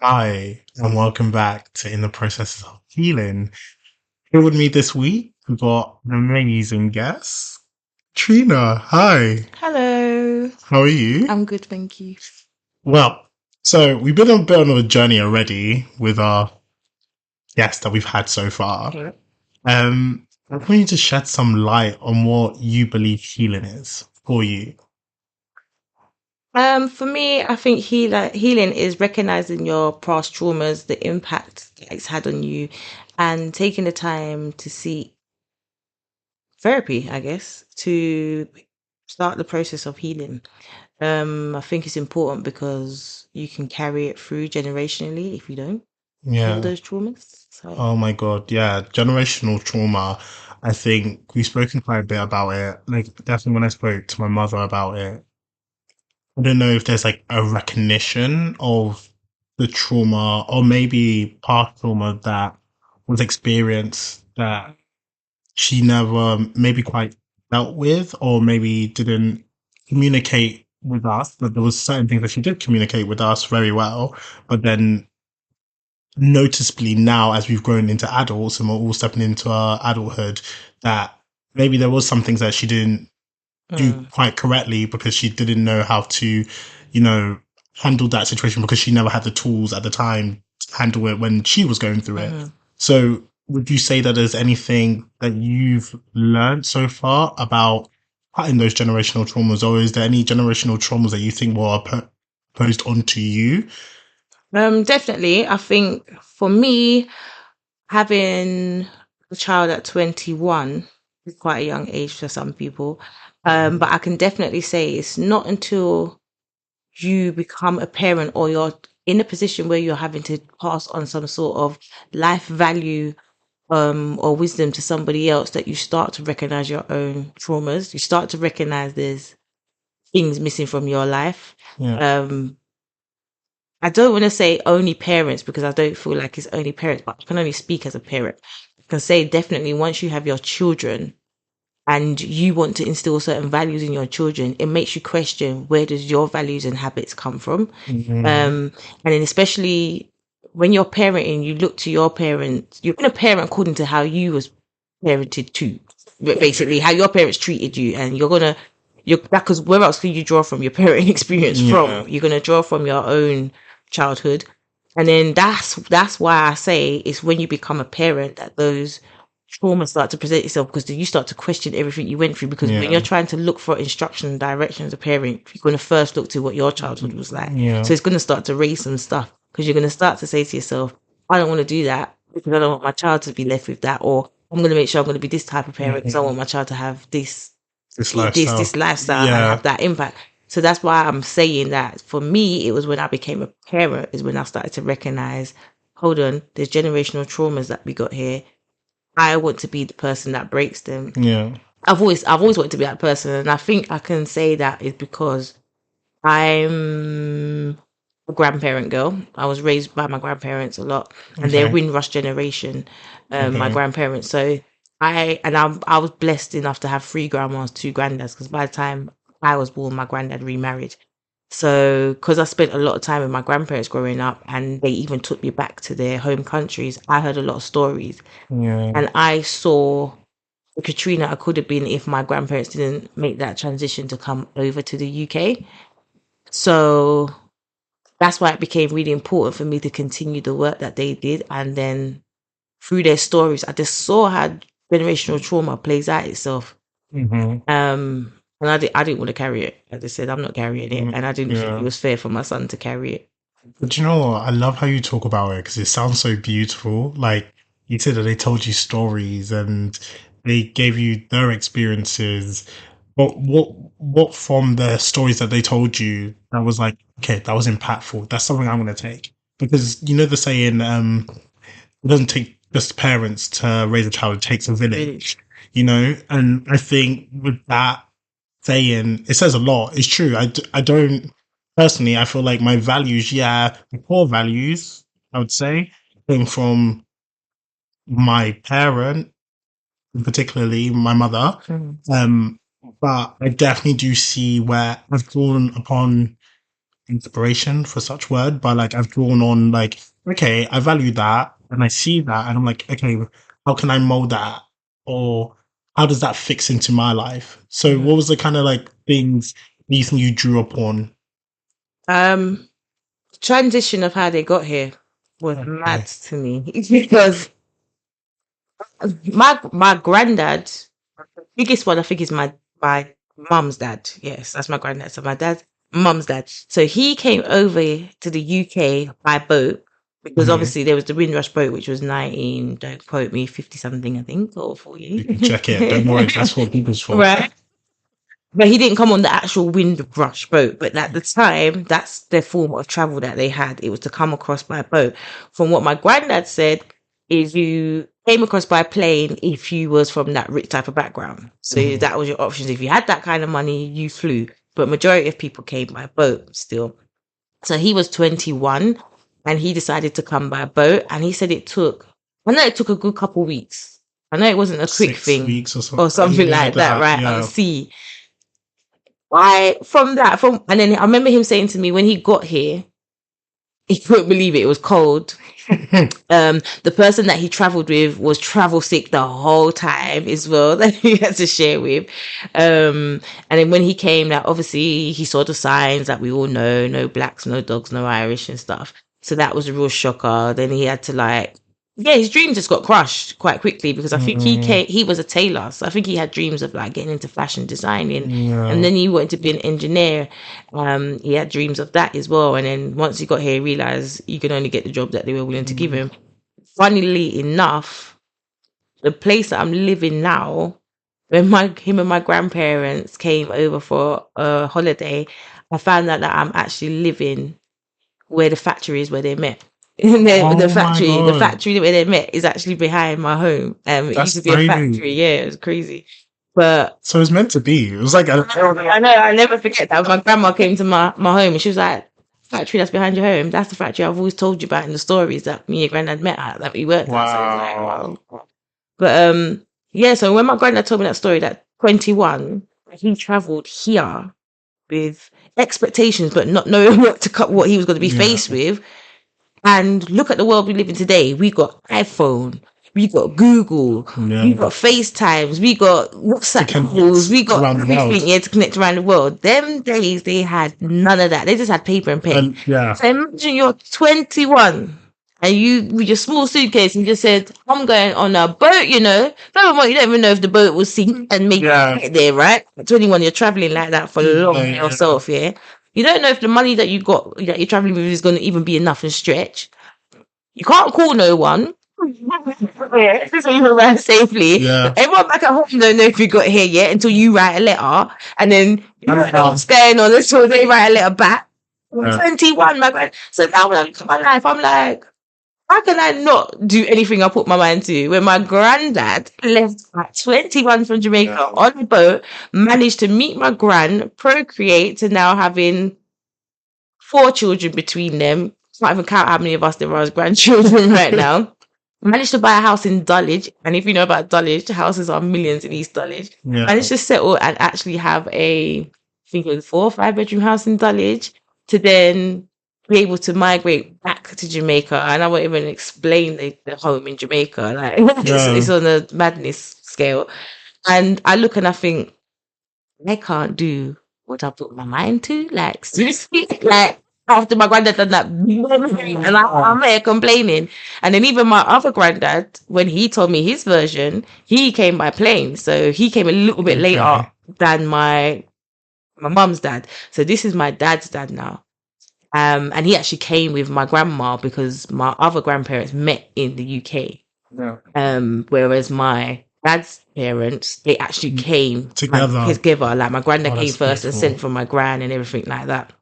Hi, and welcome back to In the Process of Healing. Here with me this week, we've got an amazing guest, Trina. Hi, Hello. how are you? I'm good, thank you. Well, so we've been a bit on a journey already with our guests that we've had so far. Okay. I want you to shed some light on what you believe healing is for you. For me, I think healing is recognizing your past traumas, the impact that it's had on you, and taking the time to seek therapy, I guess, to start the process of healing. I think it's important because you can carry it through generationally if you don't heal Yeah. those traumas. So, Oh my God. Yeah. Generational trauma. I think we've spoken quite a bit about it. Like, definitely when I spoke to my mother about it, I don't know if there's like a recognition of the trauma or maybe past trauma that was experienced that she never maybe quite dealt with or maybe didn't communicate with us. But there was certain things that she did communicate with us very well. But then noticeably now as we've grown into adults and we're all stepping into our adulthood that maybe there was some things that she didn't do mm, quite correctly because she didn't know how to, handle that situation because she never had the tools at the time to handle it when she was going through it. mhm. So would you say that there's anything that you've learned so far about cutting those generational traumas, or is there any generational traumas that you think were posed onto you? Definitely. I think for me, having a child at 21 is quite a young age for some people. But I can definitely say it's not until you become a parent or you're in a position where you're having to pass on some sort of life value or wisdom to somebody else that you start to recognize your own traumas. You start to recognize there's things missing from your life. Yeah. Um, I don't want to say only parents because I don't feel like it's only parents, but I can only speak as a parent. I can say definitely once you have your children and you want to instill certain values in your children, it makes you question where does your values and habits come from. Mhm. And then especially when you're parenting, you look to your parents. You're going to parent according to how you was parented too, basically how your parents treated you, and you're because where else can you draw from your parenting experience Yeah. from? You're gonna draw from your own childhood, and then that's why I say it's when you become a parent that those traumas start to present itself because then you start to question everything you went through. Because when you're Yeah. trying to look for instruction and direction as a parent, you're going to first look to what your childhood was like. So Yeah. it's going to start to raise some stuff because you're going to start to say to yourself, I don't want to do that because I don't want my child to be left with that, or I'm going to make sure I'm going to be this type of parent because I want Mhm. my child to have This this lifestyle. lifestyle and Yeah. have that impact. So that's why I'm saying that for me, it was when I became a parent is when I started to recognize, hold on, there's generational traumas that we got here. I want to be the person that breaks them. Yeah. I've always wanted to be that person, and I think I can say that is because I'm a grandparent girl. I was raised by my grandparents a lot, and they're Okay. Windrush generation, my Okay. grandparents. So I was blessed enough to have three grandmas, two granddads, because by the time I was born, my granddad remarried. So, because I spent a lot of time with my grandparents growing up, and they even took me back to their home countries, I heard a lot of stories, Yeah. and I saw the Katrina I could have been if my grandparents didn't make that transition to come over to the UK. So that's why it became really important for me to continue the work that they did. And then through their stories, I just saw how generational trauma plays out itself. Hmm. And I didn't want to carry it. As I said, I'm not carrying it. And I didn't think it Yeah. was fair for my son to carry it. But you know what? I love how you talk about it because it sounds so beautiful. Like you said that they told you stories and they gave you their experiences. But what from the stories that they told you that was like, okay, that was impactful. That's something I'm gonna take. Because you know the saying, it doesn't take just parents to raise a child, it takes a Village. village, And I think with that saying, it says a lot. It's true. I don't, personally, I feel like my values, yeah, the core values, I would say, came from my parent, particularly my mother. Mm. Um, but I definitely do see where I've drawn upon inspiration for such word, but like I've drawn on like, okay, I value that and I see that and I'm like, okay, how can I mold that? Or how does that fix into my life? So what was the kind of like things you think you drew upon? Um, Transition of how they got here was mad Okay. to me because my granddad, biggest one I think is my mum's dad. Yes, that's my granddad. So my dad, mum's dad. So he came over to the UK by boat because Mhm. obviously there was the Windrush boat, which was 19. Don't quote me, 50 something, I think, or You can 40. check it. Don't worry, that's what people's for. Right. But he didn't come on the actual Windrush boat. But at the time, that's their form of travel that they had. It was to come across by boat. From what my granddad said, is you came across by plane if you was from that rich type of background. So Mhm. that was your options. If you had that kind of money, you flew. But majority of people came by boat still. So he was 21 and he decided to come by boat. And he said I know it took a good couple weeks. I know it wasn't a quick thing6 weeks or or something something like like that, that. right? On Yeah. sea. Why from that from and then I remember him saying to me when he got here, he couldn't believe it. It was cold. The person that he traveled with was travel sick the whole time as well that he had to share with. And then when he came, like obviously he saw the signs that we all know, no blacks, no dogs, no Irish and stuff. So that was a real shocker. Then he had to like yeah, his dream just got crushed quite quickly because I think Mm, he was a tailor. So I think he had dreams of like getting into fashion designing. And yeah. then he wanted to be an engineer. He had dreams of that as well. And then once he got here, he realized he could only get the job that they were willing to give Mm. him. Funnily enough, the place that I'm living now, when him and my grandparents came over for a holiday, I found out that I'm actually living where the factory is where they met. And Oh my the God. factory where they met is actually behind my home. It used That's to be a crazy. factory. Yeah, it was crazy. But So it's meant to be. It was like a I know, I never forget that. My grandma came to my home and she was like, factory that's behind your home, that's the factory I've always told you about in the stories that me and granddad met at, that we worked at. So it's like, wow. wow. But yeah, so when my granddad told me that story, that 21, he travelled here with expectations, but not knowing what to cut, what he was going to be Yeah. faced with. And look at the world we live in today. We got iPhone, we got Google, we Yeah. got FaceTimes, we got To WhatsApp calls, connect we got around the everything world. here to connect around the world. Them days they had none of that. They just had paper and pen. And yeah. So imagine you're 21 and you with your small suitcase and just said, I'm going on a boat, you know. Furthermore, you don't even know if the boat will sink and make Yeah. it there, right? At 21, you're traveling like that for long Yeah. by Yeah. yourself, yeah. You don't know if the money that you got that you're traveling with is going to even be enough and stretch. You can't call no one. Yeah, so you arrive safely. Yeah. Everyone back at home don't know if you got here yet until you write a letter, and then you don't know what's going on until they write a letter back. I'm Yeah. 21, my God. So now when I look at my life, I'm like, how can I not do anything I put my mind to? When my granddad left at 21 from Jamaica Yeah. on a boat, managed to meet my gran, procreate, to now having 4 children between them. Can't even count how many of us there are as grandchildren right now. Managed to buy a house in Dulwich, and if you know about Dulwich, houses are millions in East Dulwich. Yeah. Managed to settle and actually have I think it was 4 or 5 bedroom house in Dulwich, to then be able to migrate back to Jamaica. And I won't even explain the home in Jamaica. Like it's Yeah. on a madness scale. And I look and I think, I can't do what I put my mind to. Like, seriously, like after my granddad done that, and I'm here complaining. And then even my other granddad, when he told me his version, he came by plane, so he came a little bit later Okay. than my mum's dad. So this is my dad's dad now. And he actually came with my grandma because my other grandparents met in the UK. Yeah. Whereas my dad's parents, they actually came like Together. together. Like my granddad Oh, came that's first and sent beautiful. for my gran and everything like that.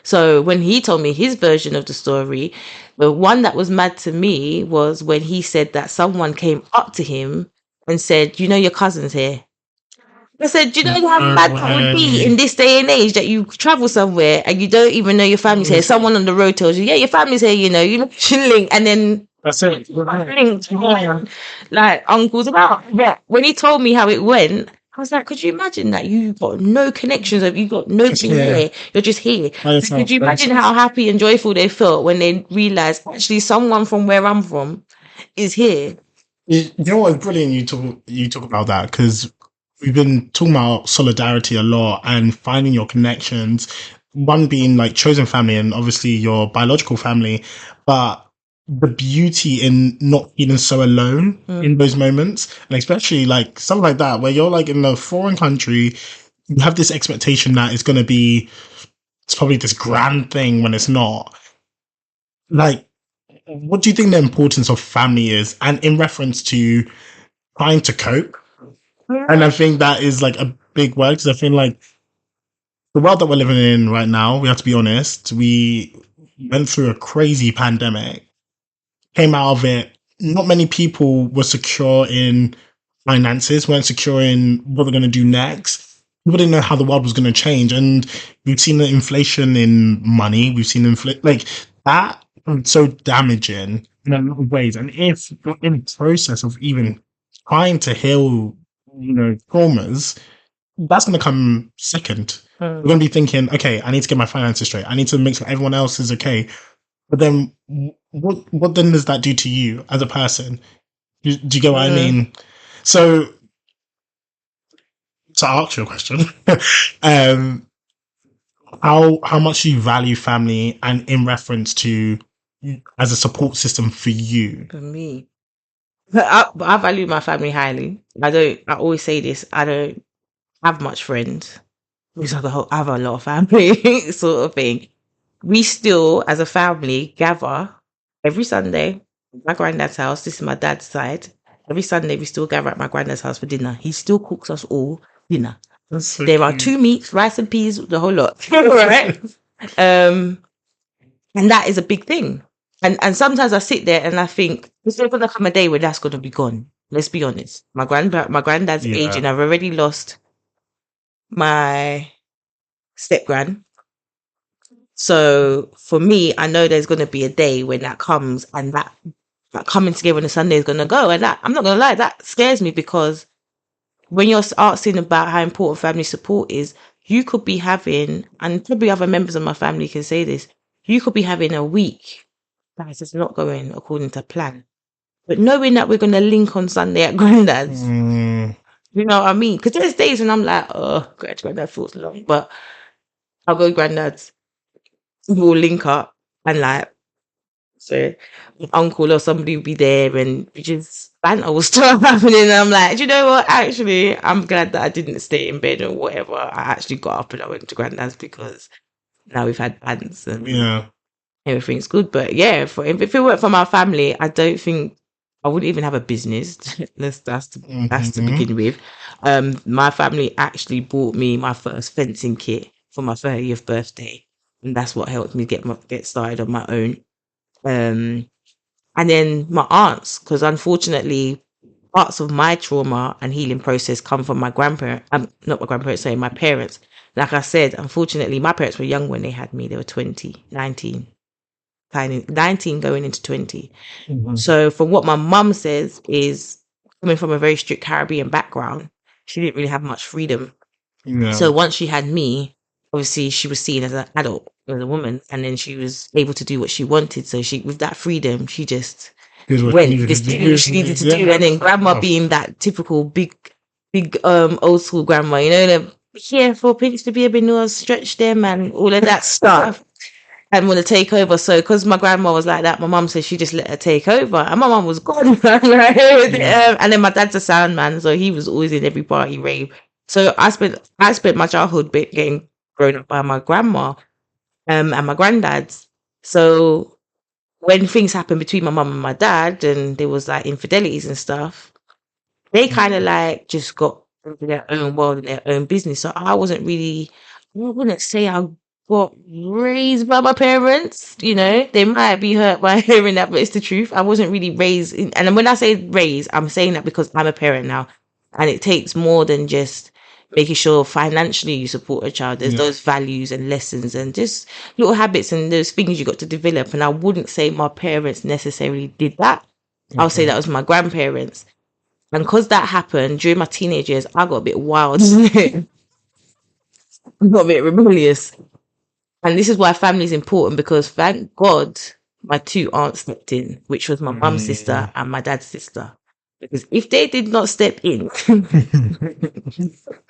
So when he told me his version of the story, the one that was mad to me was when he said that someone came up to him and said, "You know your cousin's here." I said, "Do you know how No mad that would be in way. this day and age that you travel somewhere and you don't even know your family's here? Someone on the road tells you, yeah, your family's here, you mention link, and then That's it. linked, like uncles about." Yeah. When he told me how it went, I was like, could you imagine that you got no connections, you got Just nobody here here, you're just here. by So could yourself. you imagine how happy and joyful they felt when they realized actually someone from where I'm from is here? You know what? It's brilliant you talk about that because we've been talking about solidarity a lot and finding your connections. One being like chosen family and obviously your biological family, but the beauty in not feeling so alone Mm, in those moments, and especially like something like that where you're like in a foreign country, you have this expectation that it's going to be it's probably this grand thing when it's not. Like, what do you think the importance of family is, and in reference to trying to cope? And I think that is like a big word because I feel like the world that we're living in right now, we have to be honest, we went through a crazy pandemic, came out of it. Not many people were secure in finances, weren't secure in what they're going to do next. People didn't know how the world was going to change. And we've seen the inflation in money. We've seen like that. It's so damaging in a lot of ways. And if you're in the process of even trying to heal, traumas, that's going to come second. We're mm, going to be thinking, okay, I need to get my finances straight. I need to make sure everyone else is okay. But then, what then does that do to you as a person? Do you get what I mm. mean? So, to ask you a question, um, how much do you value family, and in reference to as a support system for you? For me, I value my family highly. I always say this, I don't have much friends because I have a lot of family sort of thing. We still, as a family, gather every Sunday at my granddad's house. This is my dad's side. Every Sunday, we still gather at my granddad's house for dinner. He still cooks us all dinner. That's so There are cute. two meats, rice and peas, the whole lot. Right? Um, and that is a big thing. And sometimes I sit there and I think, there's never gonna come a day where that's gonna be gone. Let's be honest. My granddad's Yeah. aging. I've already lost my step grand. So for me, I know there's going to be a day when that comes and that coming together on a Sunday is going to go. And that, I'm not going to lie, that scares me because when you're asking about how important family support is, you could be having, and probably other members of my family can say this, you could be having a week that is just not going according to plan. But knowing that we're going to link on Sunday at Granddad's, Mm, you know what I mean? Because there's days when I'm like, oh, Granddad feels long, but I'll go Granddad's, we'll link up and like, so uncle or somebody would be there and we just banter will start happening. And I'm like, "Do you know what? Actually, I'm glad that I didn't stay in bed or whatever. I actually got up and I went to granddad's because now we've had pants and yeah. everything's good. But yeah, if it weren't for my family, I don't think I wouldn't even have a business. That's to Hmm. begin with. My family actually bought me my first fencing kit for my 30th birthday. And that's what helped me get started on my own. Um, and then my aunts, because unfortunately, parts of my trauma and healing process come from my grandparents. Not my grandparents, sorry, my parents. Like I said, unfortunately, my parents were young when they had me. They were 20, 19, kind of 19 going into 20. Hmm. So from what my mum says is coming from a very strict Caribbean background, she didn't really have much freedom. Yeah. So once she had me, obviously she was seen as an adult, as a woman, and then she was able to do what she wanted. So she, with that freedom, she just Here's what you went, needed to just did what do. she needed to do. Yeah. And then grandma Oh, being that typical big old school grandma, you know, the here for pinch to be a bit more stretch them and all of that stuff. And want to take over. So, because my grandma was like that, my mum said she just let her take over, and my mum was gone. Right? yeah. And then my dad's a sound man, so he was always in every party rave. So I spent my childhood bit getting grown up by my grandma, and my granddad's. So when things happened between my mum and my dad, and there was like infidelities and stuff, they kind of like just got into their own world and their own business. So I wasn't really, I wouldn't say I got raised by my parents. You know, they might be hurt by hearing that, but it's the truth. I wasn't really raised, and when I say raised, I'm saying that because I'm a parent now, and it takes more than just making sure financially you support a child. There's Yeah. those values and lessons and just little habits and those things you got to develop. And I wouldn't say my parents necessarily did that. I would say that Okay. was my grandparents. And because that happened during my teenage years, I got a bit wild. I got a bit rebellious. And this is why family is important, because thank God my two aunts stepped in, which was my mum's sister Mm. and my dad's sister. Because if they did not step in,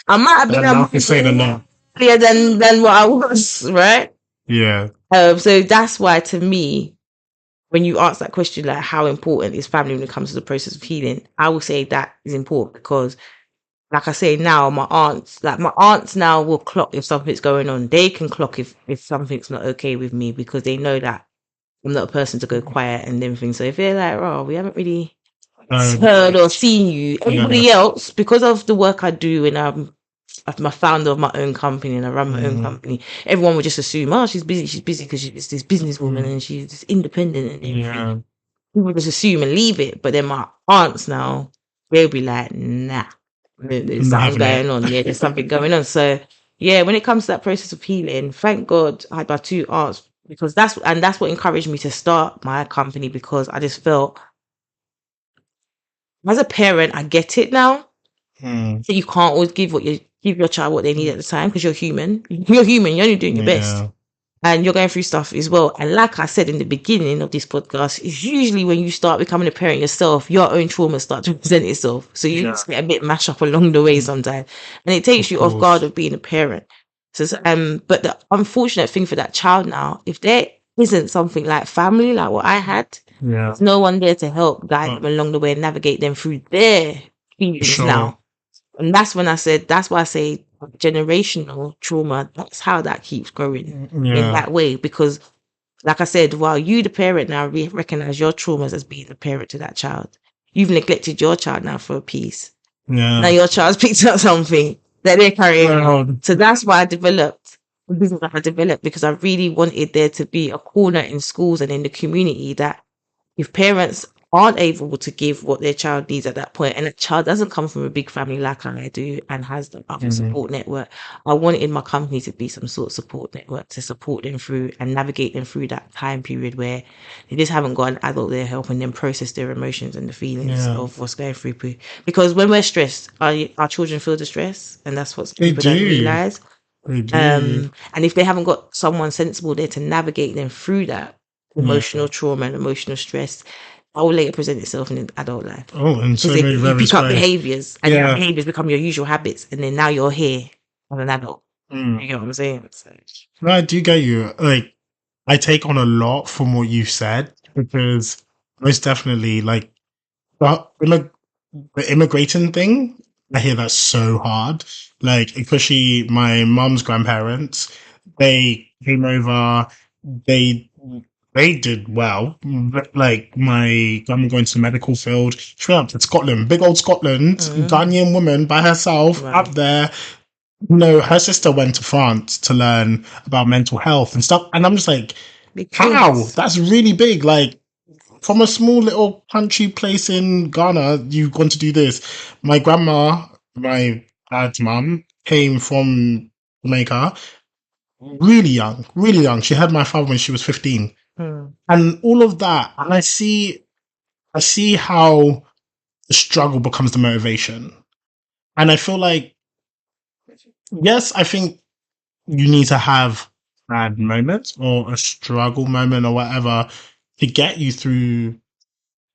I might have been a Enough is saying more enough. than what I was, right? Yeah. So that's why, to me, when you ask that question, like how important is family when it comes to the process of healing, I will say that is important because, like I say now, my aunts now will clock if something's going on. They can clock if something's not okay with me, because they know that I'm not a person to go quiet and everything. So if they're like, oh, we haven't really heard or seen you, Yeah. everybody else, because of the work I do, and I'm a founder of my own company and I run my own Mm. company, everyone would just assume, oh, she's busy. She's busy because she's this businesswoman Mm. and she's this independent and everything. Yeah. People just assume and leave it. But then my aunts now, they'll be like, nah, there's I'm not something having it. going on. Yeah, there's something going on. So yeah, when it comes to that process of healing, thank God I had my two aunts, because that's what encouraged me to start my company, because I just felt, as a parent, I get it now. Mm. So you can't always give your child what they need at the time, because you're human. You're human. You're only doing your best. Yeah. And you're going through stuff as well. And like I said in the beginning of this podcast, it's usually when you start becoming a parent yourself, your own trauma starts to present itself. So you just get a bit mashed up along the way sometimes. And it takes Of you off guard course. of being a parent. But the unfortunate thing for that child now, if there isn't something like family, like what I had, Yeah. there's no one there to help guide Uh, them along the way and navigate them through their feelings sure. now. And that's why I say generational trauma, that's how that keeps growing in Yeah. that way. Because, like I said, while you, the parent, now recognize your traumas as being the parent to that child, you've neglected your child now for a piece. Now Yeah. your child's picked up something that they're carrying on. Well, So that's why I developed the business that I developed, because I really wanted there to be a corner in schools and in the community that, if parents aren't able to give what their child needs at that point, and a child doesn't come from a big family like I do and has the other mm, support network, I wanted my company to be some sort of support network to support them through and navigate them through that time period where they just haven't got an adult there helping them process their emotions and the feelings yeah. of what's going through. Because when we're stressed, our children feel the stress, and that's what They people don't do. realize. They do. And if they haven't got someone sensible there to navigate them through that Yeah. emotional trauma and emotional stress, that will later present itself in adult life. Oh, in Because so many you various pick up ways. behaviors, and that Yeah. behaviors become your usual habits, and then now you're here as an adult. Mm. You get what I'm saying? So, No, I do get you. Like, I take on a lot from what you said because most definitely, like, the immigrating thing, I hear that's so hard. Like, especially my mum's grandparents, they came over, they they did well. Like, my grandma going to the medical field, she went up to Scotland, big old Scotland, mm, Ghanaian woman by herself wow. up there. No, her sister went to France to learn about mental health and stuff. And I'm just like, Big how? things. That's really big. Like, from a small little country place in Ghana, you've gone to do this. My grandma, my dad's mum, came from Jamaica really young, really young. She had my father when she was 15. Mm, And all of that. And I see how the struggle becomes the motivation. And I feel like, yes, I think you need to have bad moments or a struggle moment or whatever to get you through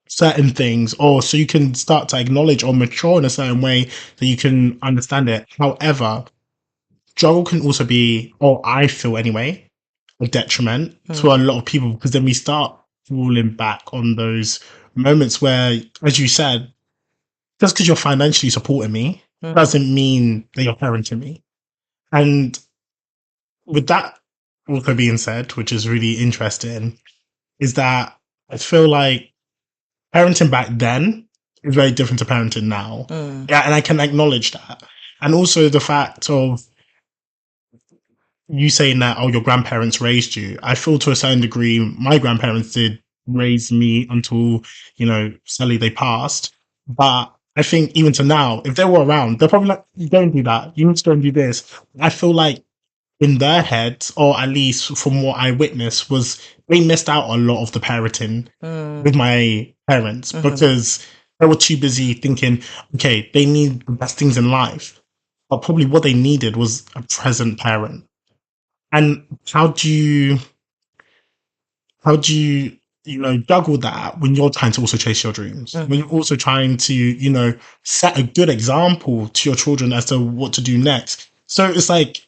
certain things, or so you can start to acknowledge or mature in a certain way that you can understand it. However, struggle can also be, or I feel anyway, a detriment to a mm, lot of people, because then we start falling back on those moments where, as you said, just because you're financially supporting me mm, doesn't mean that you're parenting me. And with that also being said, which is really interesting, is that I feel like parenting back then is very different to parenting now. mm, Yeah, and I can acknowledge that. And also the fact of you saying that, oh, your grandparents raised you. I feel to a certain degree, my grandparents did raise me until, sadly they passed. But I think even to now, if they were around, they're probably like, you don't do that. You need to go and do this. I feel like in their heads, or at least from what I witnessed, was they missed out a lot of the parenting with mm, my parents mm, because They were too busy thinking, okay, they need the best things in life. But probably what they needed was a present parent. And how do you juggle that when you're trying to also chase your dreams, when you're Mhm. also trying to set a good example to your children as to what to do next. So it's like,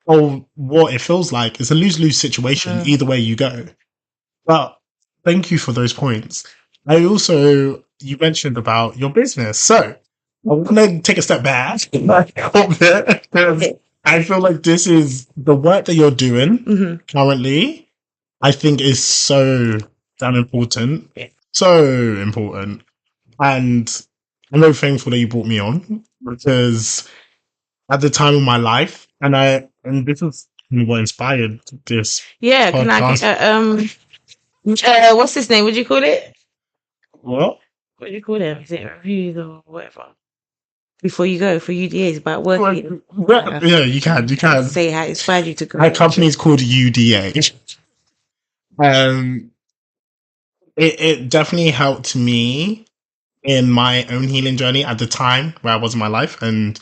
oh, what it feels like it's a lose-lose situation Mm. either way you go. But thank you for those points. I also, you mentioned about your business, so I want to take a step back because I feel like this is the work that you're doing Mhm. currently. I think is so damn important. Yeah. So important. And I'm very thankful that you brought me on because at the time of my life, and this is what inspired this Yeah, can I podcast. what's his name? What do you call it? What? What do you call them? Is it reviews or whatever? Before you go for UDAs about working. Well, yeah, you can. You can. Say how it inspired you to My go. company is called UDA. Um, it definitely helped me in my own healing journey at the time where I was in my life, and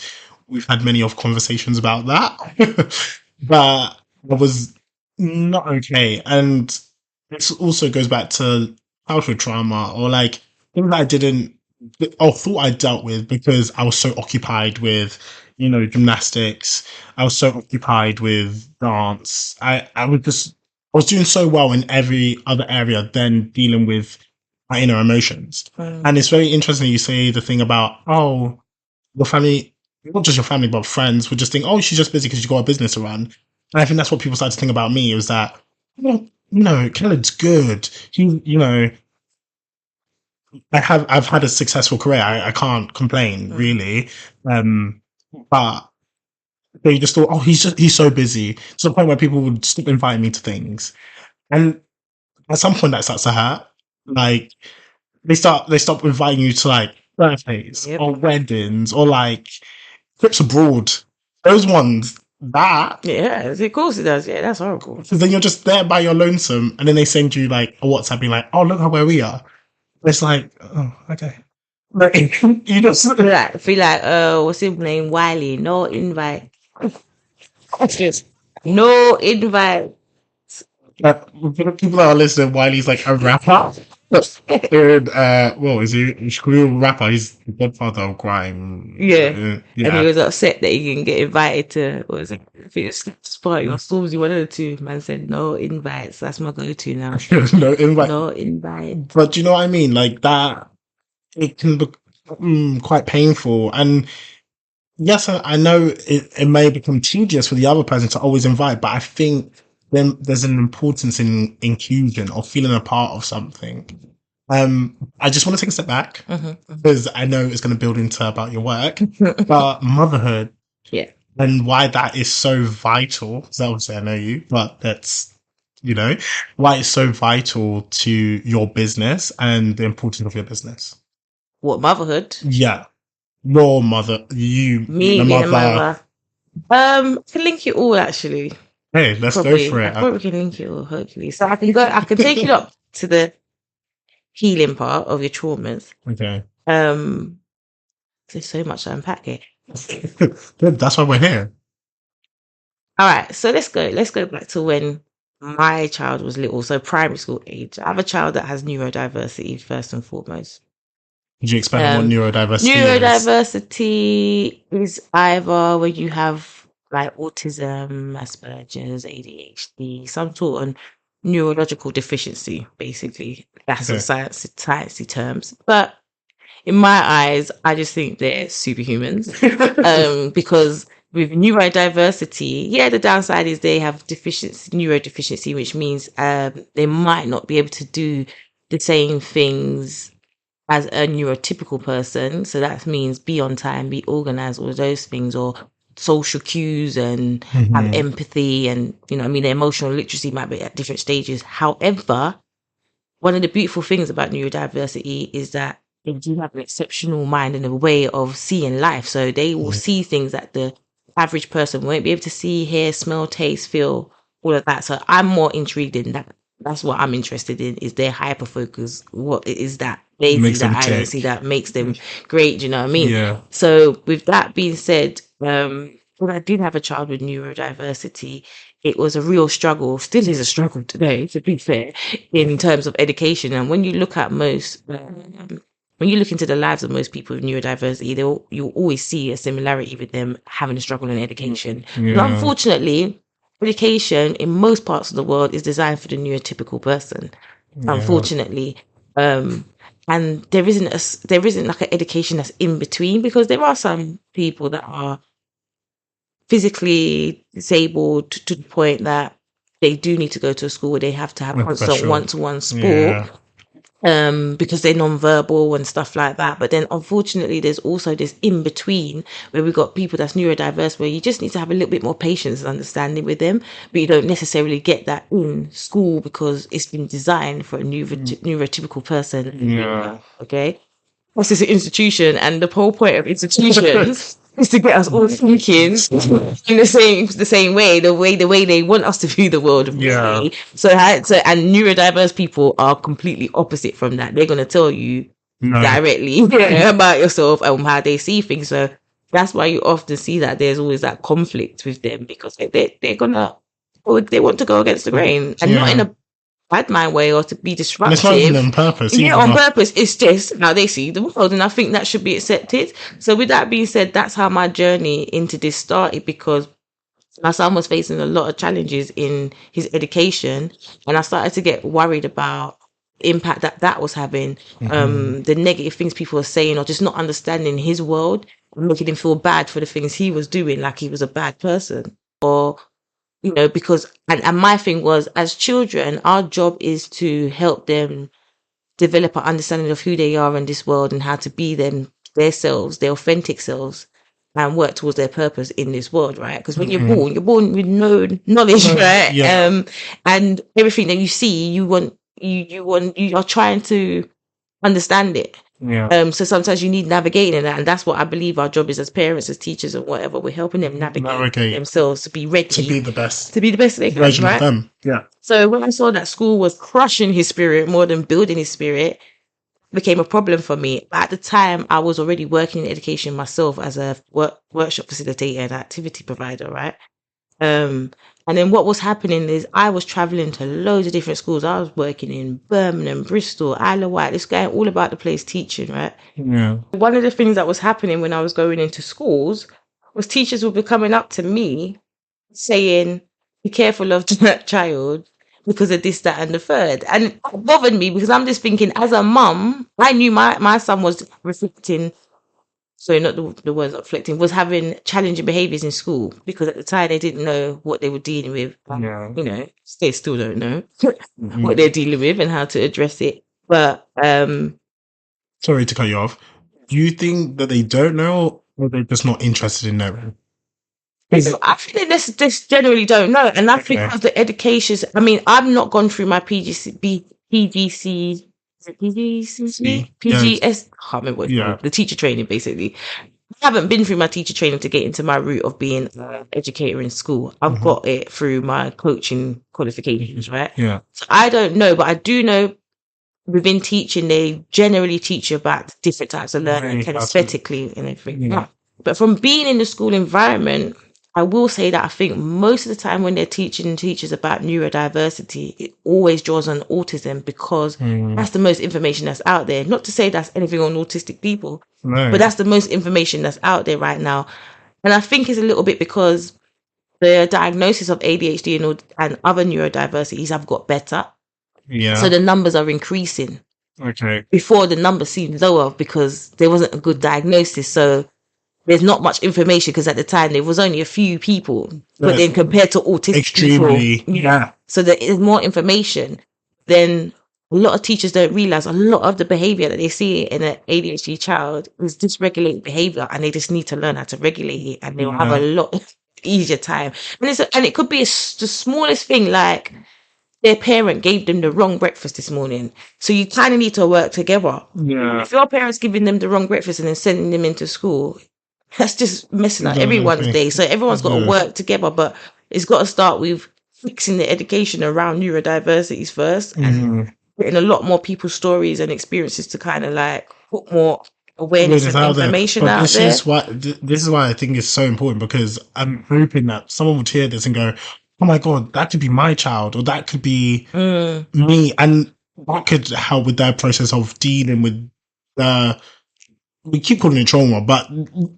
we've had many of conversations about that. But I was not okay, and this also goes back to childhood trauma or like things that I didn't or thought I dealt with because I was so occupied with gymnastics. I was so occupied with dance. I was doing so well in every other area than dealing with my inner emotions. Mm. And it's very interesting you say the thing about, oh, your family, not just your family, but friends would just think, oh, she's just busy because she's got a business to run. And I think that's what people started to think about me, was that, well, Khaled's good. I've had a successful career. I can't complain Mm. really. Um, but they just thought, oh, he's so busy to the point where people would stop inviting me to things. And at some point that starts to hurt. Like they stop inviting you to like birthdays Yep. or weddings or like trips abroad. Those ones that Yeah, of course it does. Yeah, that's horrible. because then you're just there by your lonesome, and then they send you like a WhatsApp being like, "Oh, look how where we are." It's like, oh, okay. Like, you just Feel like what's his name? Wiley. No invite. Yes. No invite. people that are listening, Wiley's like a rapper. Dude, well, is he? He's a real rapper. He's the godfather of grime. Yeah. And he Yeah. was upset that he didn't get invited to, what was it? I think it's Sleepers Party or Stormzy, one of the two. Man said, no invites. That's my go to now. No invite. No invite. But do you know what I mean? Like that, it can be quite painful. And yes, I know it may become tedious for the other person to always invite, but I think then there's an importance in inclusion or feeling a part of something. I just want to take a step back Mm-hmm. because I know it's going to build into about your work, but motherhood Yeah. and why that is so vital. So obviously I know you, but that's why it's so vital to your business and the importance of your business. What, motherhood? Yeah, your mother, you being Me a being a mother. mother. I can link it all actually. Hey, let's go Probably. for I it. probably can link it all, hopefully. So I can take it up to the healing part of your traumas. Okay. Um, there's so much to unpack here. Good, that's why we're here. All right, so let's go. Let's go back to when my child was little, so primary school age. I have a child that has neurodiversity first and foremost. Could you explain what Um, neurodiversity is? neurodiversity is either when you have like autism, Asperger's, ADHD, some sort of neurological deficiency, basically. That's the Okay. sciencey terms. But in my eyes, I just think they're superhumans. Because with neurodiversity, yeah, the downside is they have deficiency, neurodeficiency, which means they might not be able to do the same things as a neurotypical person. So that means be on time, be organized, all of those things, or social cues and have Hmm. empathy and, I mean, their emotional literacy might be at different stages. However, one of the beautiful things about neurodiversity is that they do have an exceptional mind and a way of seeing life. So they will see things that the average person won't be able to see, hear, smell, taste, feel, all of that. So I'm more intrigued in that. That's what I'm interested in, is their hyper focus. What is that? they see Makes that, them I don't see tick. that, makes them great. Do you know what I mean? Yeah. So with that being said, when I did have a child with neurodiversity, it was a real struggle, still is a struggle today, to be fair, in terms of education. And when you look at when you look into the lives of most people with neurodiversity, you'll always see a similarity with them having a struggle in education. But Yeah. unfortunately, education in most parts of the world is designed for the neurotypical person. Yeah. Unfortunately, um, and there isn't like an education that's in between, because there are some people that are physically disabled to the point that they do need to go to a school where they have to have With constant special. one-to-one support, Yeah. because they're non-verbal and stuff like that. But then unfortunately there's also this in between where we've got people that's neurodiverse, where you just need to have a little bit more patience and understanding with them, but you don't necessarily get that in school because it's been designed for a neurotypical person. Yeah. Okay, this is an institution, and the whole point of institutions is to get us all thinking in the same way, the way they want us to view the world. Yeah. Really. So and neurodiverse people are completely opposite from that. They're gonna tell you No. directly about yourself and how they see things. So that's why you often see that there's always that conflict with them, because they're gonna, or they want to go against the grain, and not in Yeah. a bad mind way or to be And it's not even disruptive. on purpose Yeah, either. on purpose. It's just how they see the world, and I think that should be accepted. So with that being said, that's how my journey into this started, because my son was facing a lot of challenges in his education, and I started to get worried about the impact that that was having, Hmm. the negative things people were saying, or just not understanding his world, and making him feel bad for the things he was doing, like he was a bad person, or because and my thing was, as children, our job is to help them develop an understanding of who they are in this world and how to be their selves, their authentic selves, and work towards their purpose in this world, right? Because when Hmm. you're born with no knowledge, right? Yeah. And everything that you see, you are trying to understand it. Yeah. So sometimes you need navigating in that, and that's what I believe our job is as parents, as teachers, and whatever. We're helping them navigate Navigate themselves to be to ready be the best to be the best they can, version of right? them. Yeah. So when I saw that school was crushing his spirit more than building his spirit, it became a problem for me. At the time, I was already working in education myself as a workshop facilitator and activity provider, right? Um, and then what was happening is I was traveling to loads of different schools. I was working in Birmingham, Bristol, Isle of Wight, this guy all about the place teaching, right? Yeah. One of the things that was happening when I was going into schools was teachers would be coming up to me saying, be careful of that child because of this, that, and the third. And it bothered me because I'm just thinking, as a mum, I knew my son was reflecting, sorry, not the words not reflecting, was having challenging behaviors in school, because at the time they didn't know what they were dealing with. Yeah. They still don't know what Hmm. they're dealing with and how to address it. But Sorry to cut you off. Do you think that they don't know, or they're just not interested in knowing? I think they just generally don't know. And that's Okay. because the education, I mean, I've not gone through my PGC, See. Yeah. PGS, I can't remember what it's Yeah. called, the teacher training, basically. I haven't been through my teacher training to get into my route of being an educator in school. I've Hmm. got it through my coaching qualifications, right? Yeah. So I don't know, but I do know within teaching, they generally teach you about different types of learning, Really how to. kinesthetically and everything. Yeah. Yeah. But from being in the school environment, I will say that I think most of the time when they're teaching teachers about neurodiversity, it always draws on autism, because Mm. that's the most information that's out there. Not to say that's anything on autistic people, but No. that's the most information that's out there right now. And I think it's a little bit because the diagnosis of ADHD and other neurodiversities have got better. So Yeah. the numbers are increasing. Okay. Before, the number seemed lower because there wasn't a good diagnosis. So there's not much information, because at the time there was only a few people. But That's then compared to autistic people, extremely. Yeah. so there is more information. Then a lot of teachers don't realize a lot of the behavior that they see in an ADHD child is dysregulated behavior, and they just need to learn how to regulate it, and they'll have a Yeah. lot easier time. And it could be the smallest thing, like their parent gave them the wrong breakfast this morning. So you kind of need to work together. Yeah. If your parents giving them the wrong breakfast and then sending them into school, that's just messing up everyone's Exactly. day. So everyone's got to Yeah. work together, but it's got to start with fixing the education around neurodiversities first, and Mhm. getting a lot more people's stories and experiences to kind of like put more awareness Awareness and out there. information But out there. this is why I think it's so important, because I'm hoping that someone would hear this and go, "Oh my god, that could be my child, or that could be Mm. me," and that could help with their process of dealing with the. We keep calling it trauma, but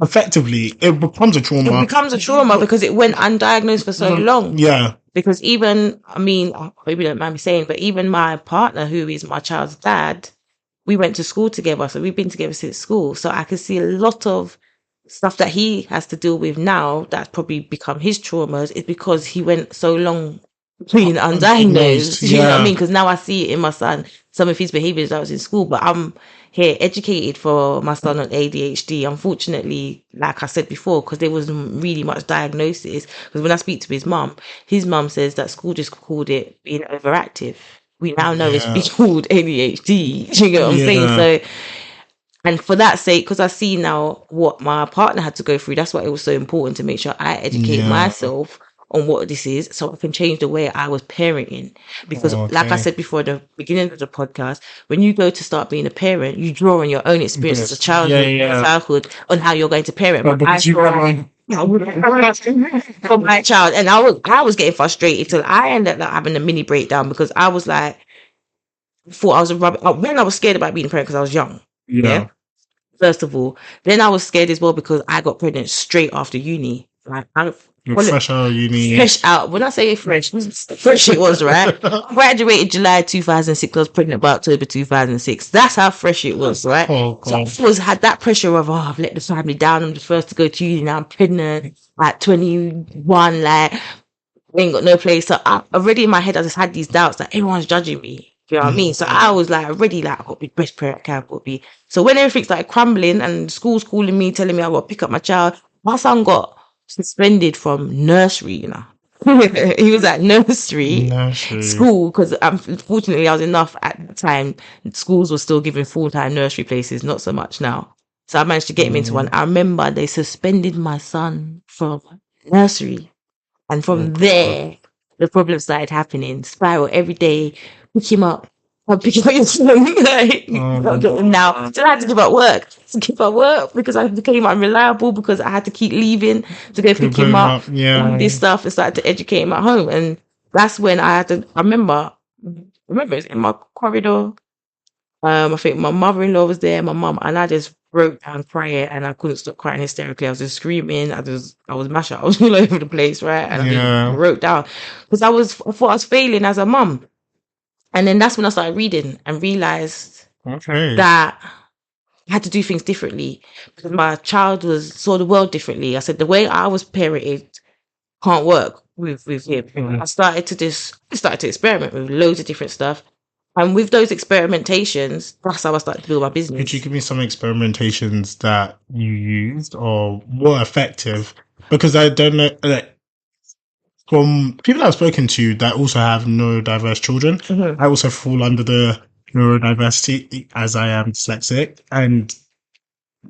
effectively, it becomes a It trauma. becomes a trauma because it went undiagnosed for so long. Yeah, Because even, I mean, I hope you don't mind me saying, but even my partner, who is my child's dad, we went to school together. So we've been together since school. So I can see a lot of stuff that he has to deal with now that's probably become his traumas is because he went so long being undiagnosed. undiagnosed. You know what I Yeah, mean? Because now I see it in my son, some of his behaviors that was in school, but I'm here educated for my son on ADHD. Unfortunately, like I said before, because there wasn't really much diagnosis. Because when I speak to his mum says that school just called it being overactive. We now know it's yeah, being called ADHD. Do you get what I'm saying? yeah, So, and for that sake, because I see now what my partner had to go through, that's why it was so important to make sure I educate yeah. myself on what this is so I can change the way I was parenting. Because, like I Okay. said before, at the beginning of the podcast, when you go to start being a parent, you draw on your own experiences of Yes. Yeah, yeah. childhood on how you're going to parent. But But I because you saw for my child, and I was getting frustrated till I ended up having a mini breakdown because I was like, thought I was a rubber. When I was scared about being a parent because I was young. Yeah, yeah, first of all. Then I was scared as well because I got pregnant straight after uni. Like I you're call it fresh out of uni. fresh out. When I say fresh, fresh it was, right? I graduated July 2006. I was pregnant by October 2006. That's how fresh it was, right? Oh So I god. always had that pressure of, oh, I've let the family down. I'm the first to go to uni. Now I'm pregnant at 21. Like, I ain't got no place. So I already in my head, I just had these doubts that everyone's judging me. You know what I mean? So I was like already like, I got to be the best parent I can, I got to be. So when everything started crumbling and school's calling me, telling me I got to pick up my child, my son got suspended from nursery, you know. He was at nursery Nursery. school because unfortunately I was enough at the time. Schools were still giving full-time nursery places, not so much now. So I managed to get him into one. Mm, I remember they suspended my son from nursery. And oh from god. there, the problems started happening. Spiral every day, pick him up. I'll pick him up your son. Like, I'll Um, get him now. So I had to give up work. To give up work because I became unreliable because I had to keep leaving to go to pick put him him up. up. All Yeah. this stuff and started to educate him at home. And that's when I had to, I remember it's in my corridor. I think my mother-in-law was there, my mum, and I just broke down crying and I couldn't stop crying hysterically. I was just screaming. I was mashed up. I was all over the place, right? And I just Yeah. broke down because I thought I was failing as a mum. And then that's when I started reading and realized Okay. that I had to do things differently because my child saw the world differently. I said the way I was parented can't work with him. Mm. I started to experiment with loads of different stuff. And with those experimentations, that's how I started to build my Could you business. give me some experimentations that you used or were effective? Because I don't know, like, from people I've spoken to that also have neurodiverse children, Mhm. I also fall under the neurodiversity as I am dyslexic. And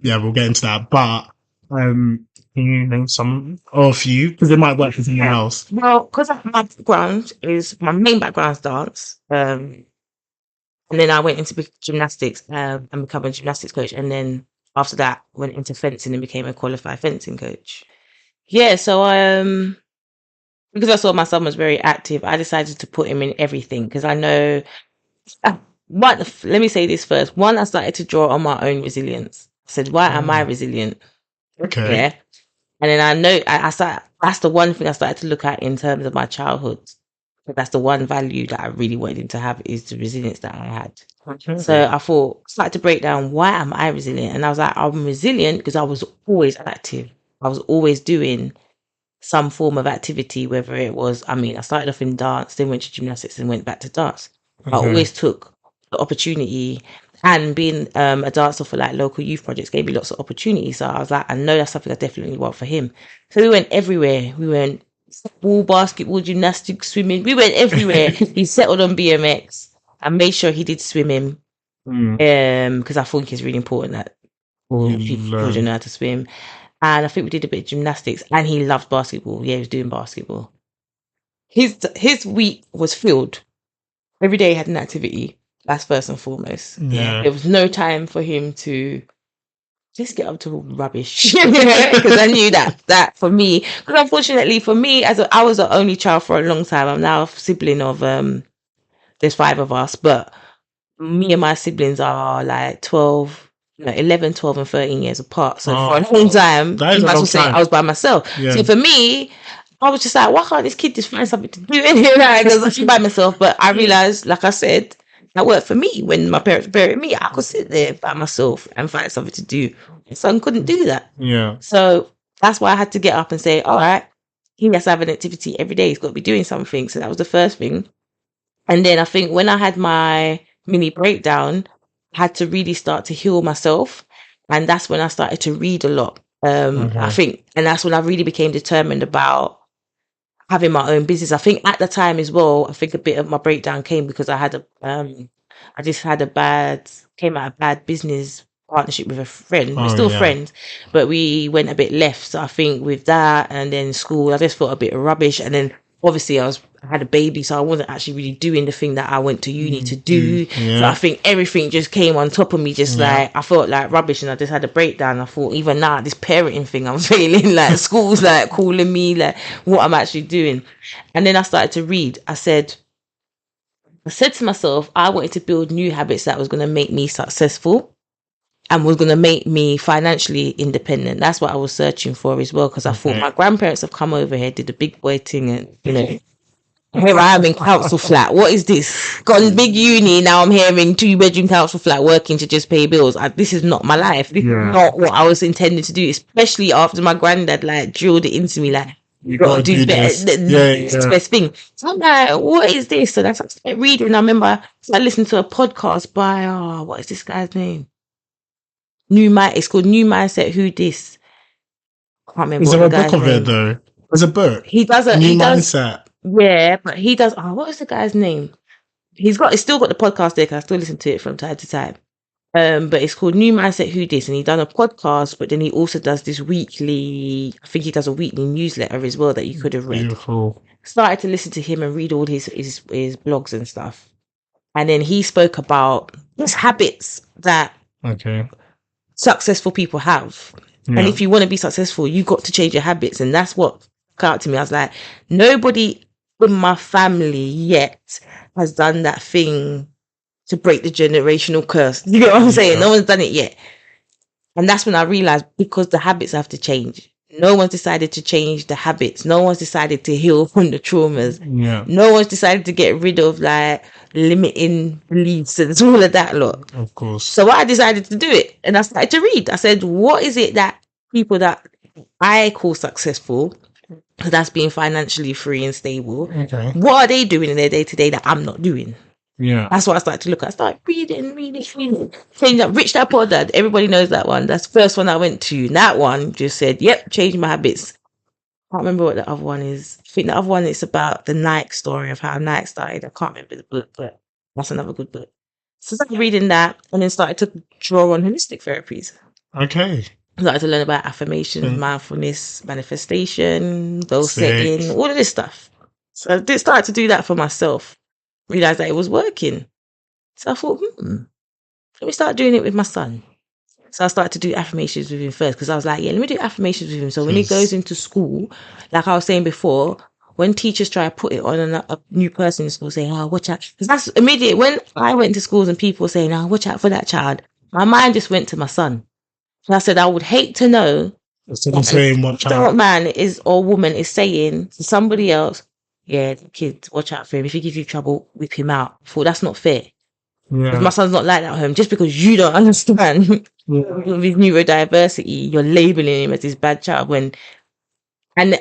yeah, we'll get into that. But can you name some or a few? Because it might work for someone Yeah. else. Well, because my main background is dance. And then I went into gymnastics and become a gymnastics coach. And then after that, went into fencing and became a qualified fencing coach. Yeah. So because I saw my son was very active, I decided to put him in everything because I know. One, let me say this first. One, I started to draw on my own resilience. I said, why am I Oh, resilient? okay. Yeah. And then I know I started, that's the one thing I started to look at in terms of my childhood. That's the one value that I really wanted him to have is the resilience that I had. So Okay. I thought, started to break down why am I resilient? And I was like, I'm resilient because I was always active. I was always doing some form of activity, whether it was, I mean, I started off in dance, then went to gymnastics and went back to dance. I Okay. always took the opportunity and being a dancer for like local youth projects gave me lots of opportunities. So I was like, I know that's something I definitely want for him. So we went everywhere. We went football, basketball, gymnastics, swimming. We went everywhere. He settled on BMX. I made sure he did swimming Mm, because I think it's really important that you all children learn. know how to swim. And I think we did a bit of gymnastics and he loves basketball. Yeah, he was doing basketball. His week was filled. Every day he had an activity. That's first and foremost. Yeah. Yeah. There was no time for him to just get up to rubbish. Because I knew that for me, because unfortunately for me, I was the only child for a long time. I'm now a sibling of there's 5 of us, but me and my siblings are like 12, no, 11, 12, and 13 years apart. So for a long time, that is you a might as long well say time. I was by myself. Yeah. So for me, I was just like, why can't this kid just find something to do? Like, I was actually by myself. But I realized, like I said, that worked for me when my parents buried me. I could sit there by myself and find something to do. My son couldn't do that. Yeah. So that's why I had to get up and say, all right, he has to have an activity every day. He's got to be doing something. So that was the first thing. And then I think when I had my mini breakdown, I had to really start to heal myself. And that's when I started to read a lot. I think, and that's when I really became determined about having my own business. I think at the time as well, I think a bit of my breakdown came because I just had came out a bad business partnership with a friend. We're Oh still yeah. friends, but we went a bit left. So I think with that and then school, I just felt a bit rubbish. And then obviously I had a baby, so I wasn't actually really doing the thing that I went to uni to do. So I Yeah. think everything just came on top of me, just Yeah. like I felt like rubbish, and I just had a breakdown. I thought even now this parenting thing I'm feeling like school's like calling me, like what I'm actually doing. And then I started to read. I said to myself, I wanted to build new habits that was going to make me successful and was going to make me financially independent. That's what I was searching for as well, because I thought my grandparents have come over here, did the big boy thing, and here I am in council flat. What is this? Got a big uni, now I'm here in 2-bedroom council flat working to just pay bills. This is not my life. This is not what I was intending to do, especially after my granddad like drilled it into me, like you gotta do better. It's the best thing. So I'm like, what is this? So that's like reading. I remember I listened to a podcast by what is this guy's name? It's called New Mindset. Who this? I can't remember. Is what there the a book guy's of it name. though? There's a book. He does New Mindset. Yeah, but he does. Oh, what is the guy's name? He's still got the podcast there. 'Cause I still listen to it from time to time. But it's called New Mindset Who This, and he done a podcast, but then he also does this weekly. I think he does a weekly newsletter as well that you could have read. Beautiful. Started to listen to him and read all his blogs and stuff, and then he spoke about these habits that successful people have. And if you want to be successful, you got to change your habits, and that's what stuck out to me. I was like, nobody in my family yet has done that thing to break the generational curse. You know what I'm saying? No one's done it yet. And that's when I realized, because the habits have to change. No one's decided to change the habits. No one's decided to heal from the traumas. Yeah. No one's decided to get rid of like limiting beliefs and all of that lot. Of course. So I decided to do it, and I started to read. I said, what is it that people that I call successful, because that's being financially free and stable, what are they doing in their day to day that I'm not doing? Yeah. That's what I started to look at. I started reading. Change up, Rich Dad Poor Dad. Everybody knows that one. That's the first one I went to. That one just said, yep, change my habits. I can't remember what the other one is. I think the other one is about the Nike story of how Nike started. I can't remember the book, but that's another good book. So I started reading that, and then started to draw on holistic therapies. Okay. Started to learn about affirmations, mindfulness, manifestation, goal setting, all of this stuff. So I started to do that for myself. Realized that it was working. So I thought, let me start doing it with my son. So I started to do affirmations with him first, because I was like, yeah, let me do affirmations with him. So when he goes into school, like I was saying before, when teachers try to put it on a new person in school, saying, watch out. Because that's immediate. When I went to schools and people were saying, watch out for that child, my mind just went to my son. So I said, I would hate to know what man is or woman is saying to somebody else, yeah, kid, watch out for him. If he gives you trouble, whip him out. I thought that's not fair. Yeah. My son's not like that at home. Just because you don't understand with neurodiversity, you're labeling him as this bad child. And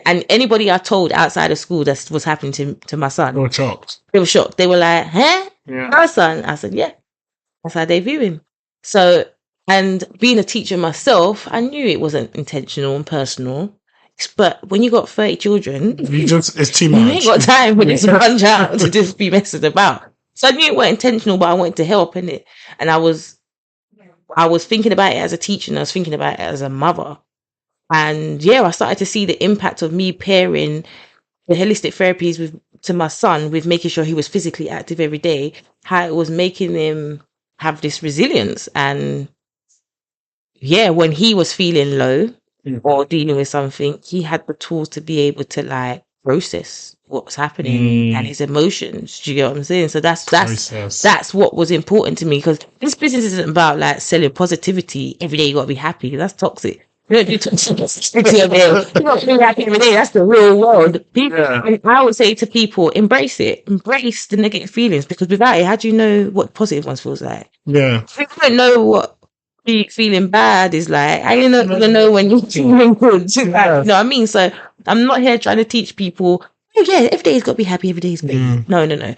anybody I told outside of school that's what's happening to my son, they were shocked. They were shocked. They were like, huh? Yeah. Our son? I said, yeah. That's how they view him. So, and being a teacher myself, I knew it wasn't intentional and personal. But when you got 30 children, it's too much. You ain't got time for this one child to just be messing about. So I knew it wasn't intentional, but I wanted to help in it. And I was thinking about it as a teacher, and I was thinking about it as a mother. And yeah, I started to see the impact of me pairing the holistic therapies with to my son, with making sure he was physically active every day, how it was making him have this resilience. And yeah, when he was feeling low or dealing with something, he had the tools to be able to like process what's happening and his emotions. Do you get what I'm saying? So Process. that's what was important to me, because this business isn't about like selling positivity every day. You got to be happy. That's toxic. You don't do toxicity every day. You got to be happy every day. That's the real world. People, Yeah. I would say to people, embrace it, embrace the negative feelings, because without it, how do you know what positive ones feels like? Yeah. If you don't know what feeling bad is like, I don't know, even know when you're feeling good. You know what I mean? So I'm not here trying to teach people, oh yeah, every day's got to be happy, every day's great. No, no, no.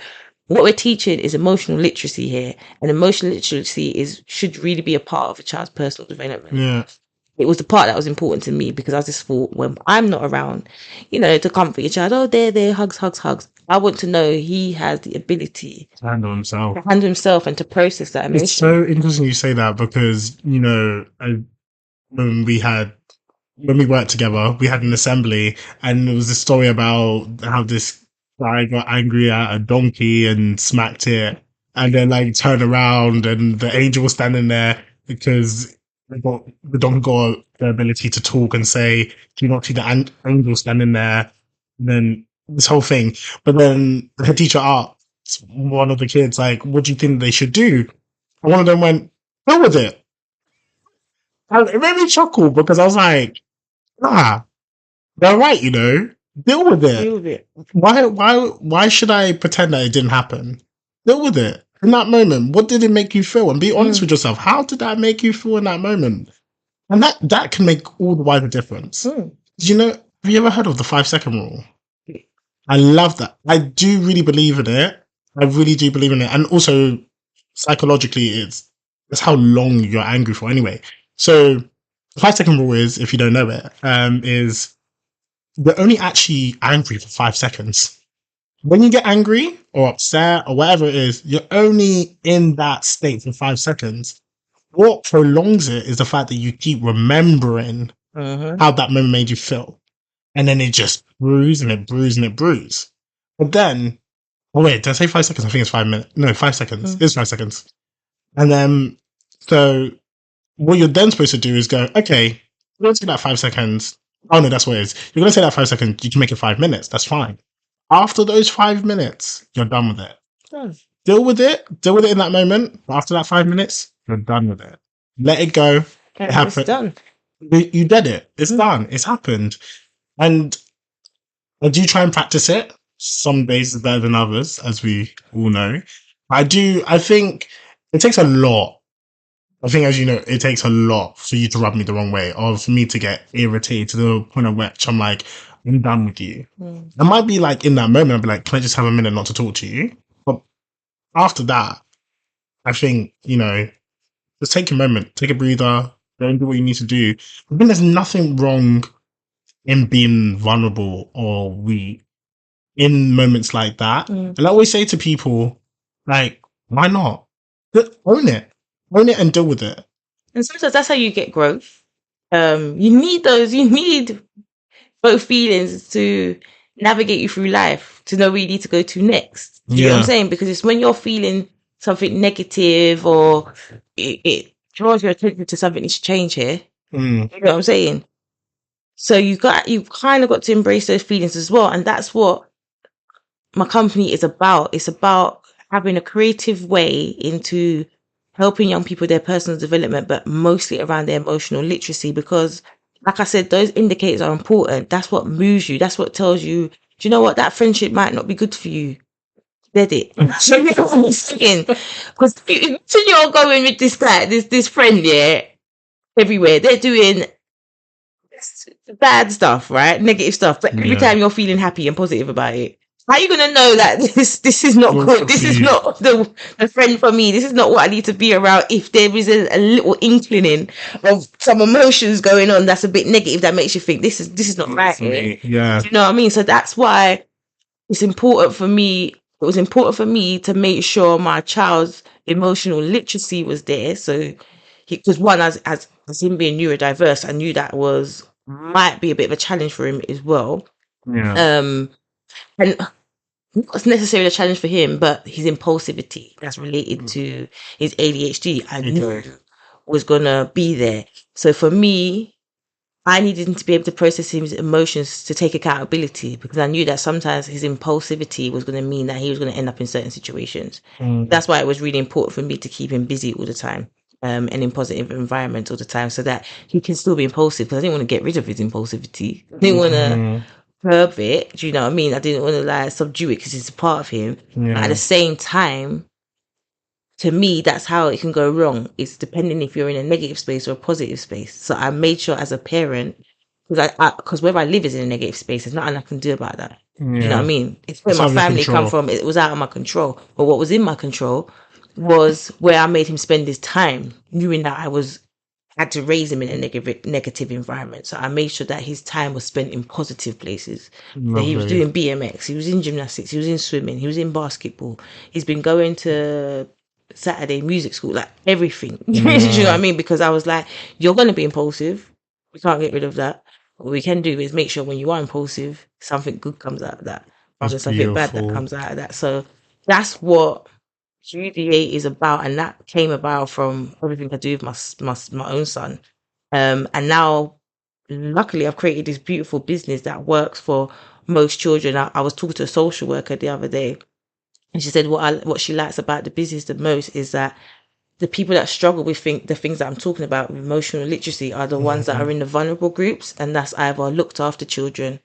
What we're teaching is emotional literacy here, and emotional literacy should really be a part of a child's personal development. Yeah. It was the part that was important to me, because I just thought, when I'm not around, to comfort your child, oh, there, hugs, hugs, hugs. I want to know he has the ability Handle himself. to handle himself and to process that emotion. It's so interesting you say that because, when we had when we worked together, we had an assembly, and it was a story about how this guy got angry at a donkey and smacked it, and then like turned around, and the angel was standing there because the donkey got the ability to talk and say, "Do you not see the angel standing there?" And then this whole thing, but then the teacher asked one of the kids, like, "What do you think they should do?" And one of them went, "Go with it." And it made me chuckle because I was like, "Nah, they're right, Deal with it. Deal with it. Why should I pretend that it didn't happen? Deal with it. In that moment, what did it make you feel? And be honest with yourself. How did that make you feel in that moment? And that can make all the wider difference. Have you ever heard of the 5 second rule? I love that. I do really believe in it. I really do believe in it. And also, psychologically, it's how long you're angry for anyway. So, the 5 second rule is, if you don't know it, is you're only actually angry for 5 seconds. When you get angry or upset or whatever it is, you're only in that state for 5 seconds. What prolongs it is the fact that you keep remembering how that moment made you feel. And then it just brews and it brews and it brews. But then, oh wait, did I say 5 seconds? I think it's 5 minutes. No, 5 seconds. It's 5 seconds. And then, so what you're then supposed to do is go, okay, you're going to take that 5 seconds. Oh no, that's what it is. You're going to take that 5 seconds. You can make it 5 minutes. That's fine. After those 5 minutes, you're done with it. Deal with it. Deal with it in that moment. After that 5 minutes, you're done with it. Let it go. It happened. It's done. You did it. It's done. It's happened. And I do try and practice it. Some days is better than others, as we all know. I think it takes a lot. I think, as you know, it takes a lot for you to rub me the wrong way, or for me to get irritated to the point of which I'm like, I'm done with you. I might be like, in that moment, I'll be like, can I just have a minute not to talk to you? But after that, I think, just take a moment, take a breather, go and do what you need to do. I think there's nothing wrong in being vulnerable or weak in moments like that. And I always say to people, like, why not? Just own it. Own it and deal with it. And sometimes that's how you get growth. You need both feelings to navigate you through life, to know where you need to go to next. Do you get what I'm saying? Because it's when you're feeling something negative, or it draws your attention to something needs to change here. You know what I'm saying? So you've kind of got to embrace those feelings as well. And that's what my company is about. It's about having a creative way into helping young people with their personal development, but mostly around their emotional literacy, because like I said, those indicators are important. That's what moves you. That's what tells you, do you know what? That friendship might not be good for you. Dead it. So you know what I'm saying? Because you're going with this guy, this friend, yeah, everywhere. They're doing bad stuff, right? Negative stuff. But every time you're feeling happy and positive about it, how are you gonna know that this is not good? This is not the friend for me. This is not what I need to be around. If there is a little inkling of some emotions going on that's a bit negative, that makes you think this is not right. Yeah. Do you know what I mean? So that's why it's important for me. It was important for me to make sure my child's emotional literacy was there. So, because one, as him being neurodiverse, I knew that might be a bit of a challenge for him as well. Yeah. And not necessarily a challenge for him, but his impulsivity that's related to his ADHD, I knew was gonna be there. So for me, I needed him to be able to process his emotions to take accountability, because I knew that sometimes his impulsivity was going to mean that he was going to end up in certain situations. That's why it was really important for me to keep him busy all the time, and in positive environments all the time, so that he can still be impulsive, because I didn't want to get rid of his impulsivity. I didn't want to curb it. Do you know what I mean? I didn't want to like subdue it because it's a part of him. But at the same time, to me, that's how it can go wrong. It's depending if you're in a negative space or a positive space. So I made sure as a parent, because where I live is in a negative space, there's nothing I can do about that. Do you know what I mean? It's where It's my out of your family come control. from. It was out of my control. But what was in my control was where I made him spend his time, knowing that I was had to raise him in a negative environment. So I made sure that his time was spent in positive places. So he was Lovely. doing BMX, he was in gymnastics, he was in swimming, he was in basketball. He's been going to Saturday music school, like everything. Do you know what I mean? Because I was like, you're going to be impulsive. We can't get rid of that. What we can do is make sure when you are impulsive, something good comes out of that rather That's than something bad that beautiful. comes out of that. So that's what UDA is about, and that came about from everything I do with my own son. And now, luckily, I've created this beautiful business that works for most children. I was talking to a social worker the other day, and she said what she likes about the business the most is that the people that struggle with the things that I'm talking about with emotional literacy are the ones that are in the vulnerable groups, and that's either looked after children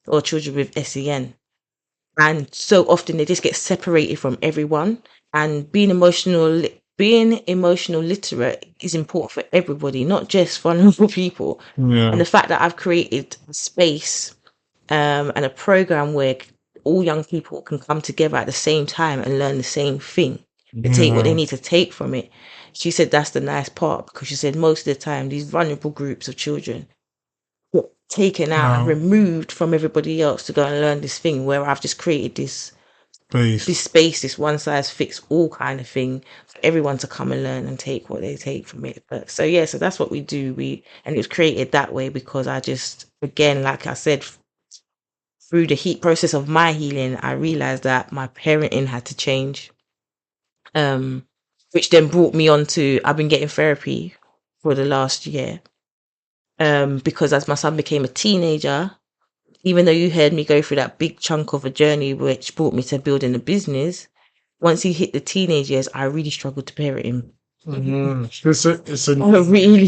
or children with SEN. And so often they just get separated from everyone. And being emotional literate is important for everybody, not just vulnerable people. And Yeah. the fact that I've created a space, and a program where all young people can come together at the same time and learn the same thing, to take what they Yeah. need to take from it. She said that's the nice part, because she said most of the time these vulnerable groups of children get taken out and Now, removed from everybody else to go and learn this thing, where I've just created this space. space, this one size fits all kind of thing for everyone to come and learn and take what they take from it. But so yeah, so that's what we do. And it was created that way because I just, again, like I said, through the heat process of my healing, I realized that my parenting had to change. Um, which then brought me on to, I've been getting therapy for the last year. Because as my son became a teenager, even though you heard me go through that big chunk of a journey which brought me to building a business, once he hit the teenage years, I really struggled to parent him. I really